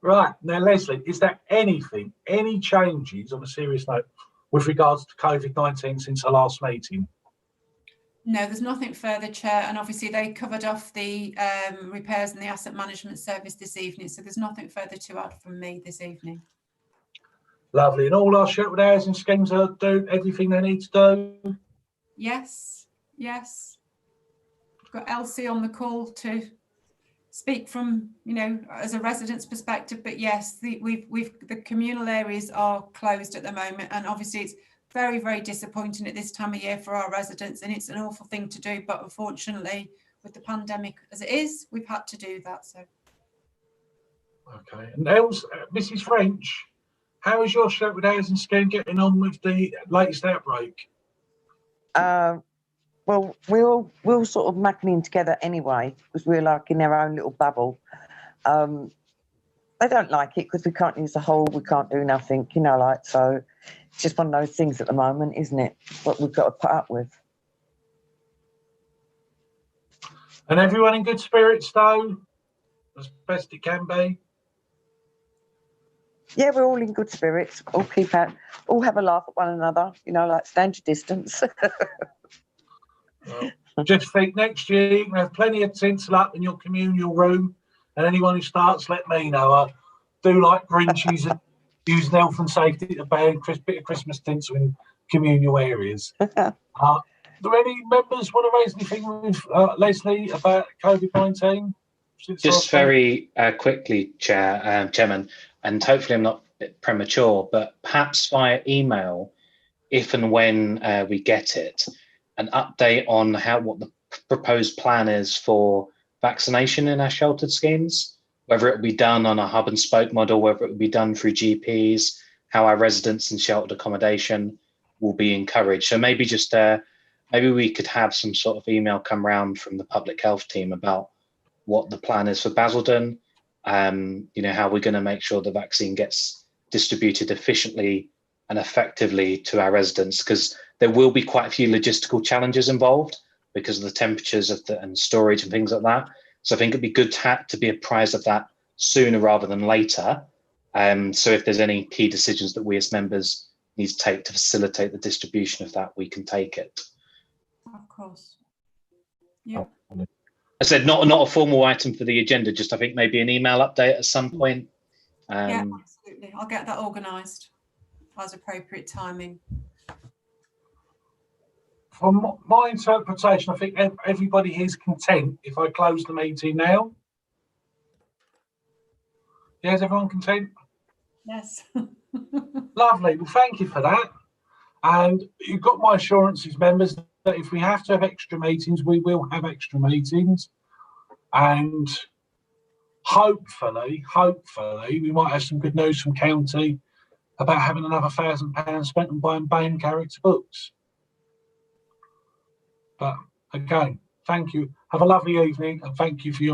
Right, now Leslie, is there anything, any changes on a serious note with regards to COVID-19 since the last meeting? No, there's nothing further, Chair, and obviously they covered off the repairs and the asset management service this evening, so there's nothing further to add from me this evening. Lovely, and all our sheltered housing schemes are doing everything they need to do? Yes. We've got Elsie on the call to speak from, as a resident's perspective, but yes, the communal areas are closed at the moment, and obviously it's very, very disappointing at this time of year for our residents, and it's an awful thing to do, but unfortunately with the pandemic as it is, we've had to do that. So okay, and else, Mrs. French, how is your sheltered housing scheme getting on with the latest outbreak? Well, we're sort of mucking together anyway, because we're like in our own little bubble. They don't like it because we can't use the hall, we can't do nothing, so it's just one of those things at the moment, isn't it? What we've got to put up with. And everyone in good spirits, though, as best it can be? Yeah, we're all in good spirits, all have a laugh at one another, like stand your distance. Well, just think next year you can have plenty of tinsel up in your communal room, and anyone who starts, let me know. I do like Grinch using health and safety to ban a bit of Christmas tinsel in communal areas. Do any members want to raise anything with Leslie about COVID-19? Just very quickly, Chairman, and hopefully I'm not a bit premature, but perhaps via email, if and when we get it, an update on what the proposed plan is for vaccination in our sheltered schemes, whether it will be done on a hub and spoke model, whether it will be done through GPs, how our residents in sheltered accommodation will be encouraged. So maybe just maybe we could have some sort of email come round from the public health team about what the plan is for Basildon, how we're going to make sure the vaccine gets distributed efficiently and effectively to our residents, because there will be quite a few logistical challenges involved because of the temperatures and storage and things like that. So I think it'd be good to be apprised of that sooner rather than later. So if there's any key decisions that we as members need to take to facilitate the distribution of that, we can take it. Of course. Yeah. I said not a formal item for the agenda, just I think maybe an email update at some point. Yeah, absolutely. I'll get that organised as appropriate timing. From my interpretation, I think everybody is content if I close the meeting now. Yeah, is everyone content? Yes. Lovely. Well, thank you for that. And you've got my assurances, members, that if we have to have extra meetings, we will have extra meetings. And hopefully, we might have some good news from County about having another £1,000 spent on buying Bain character books. But again, thank you. Have a lovely evening, and thank you for your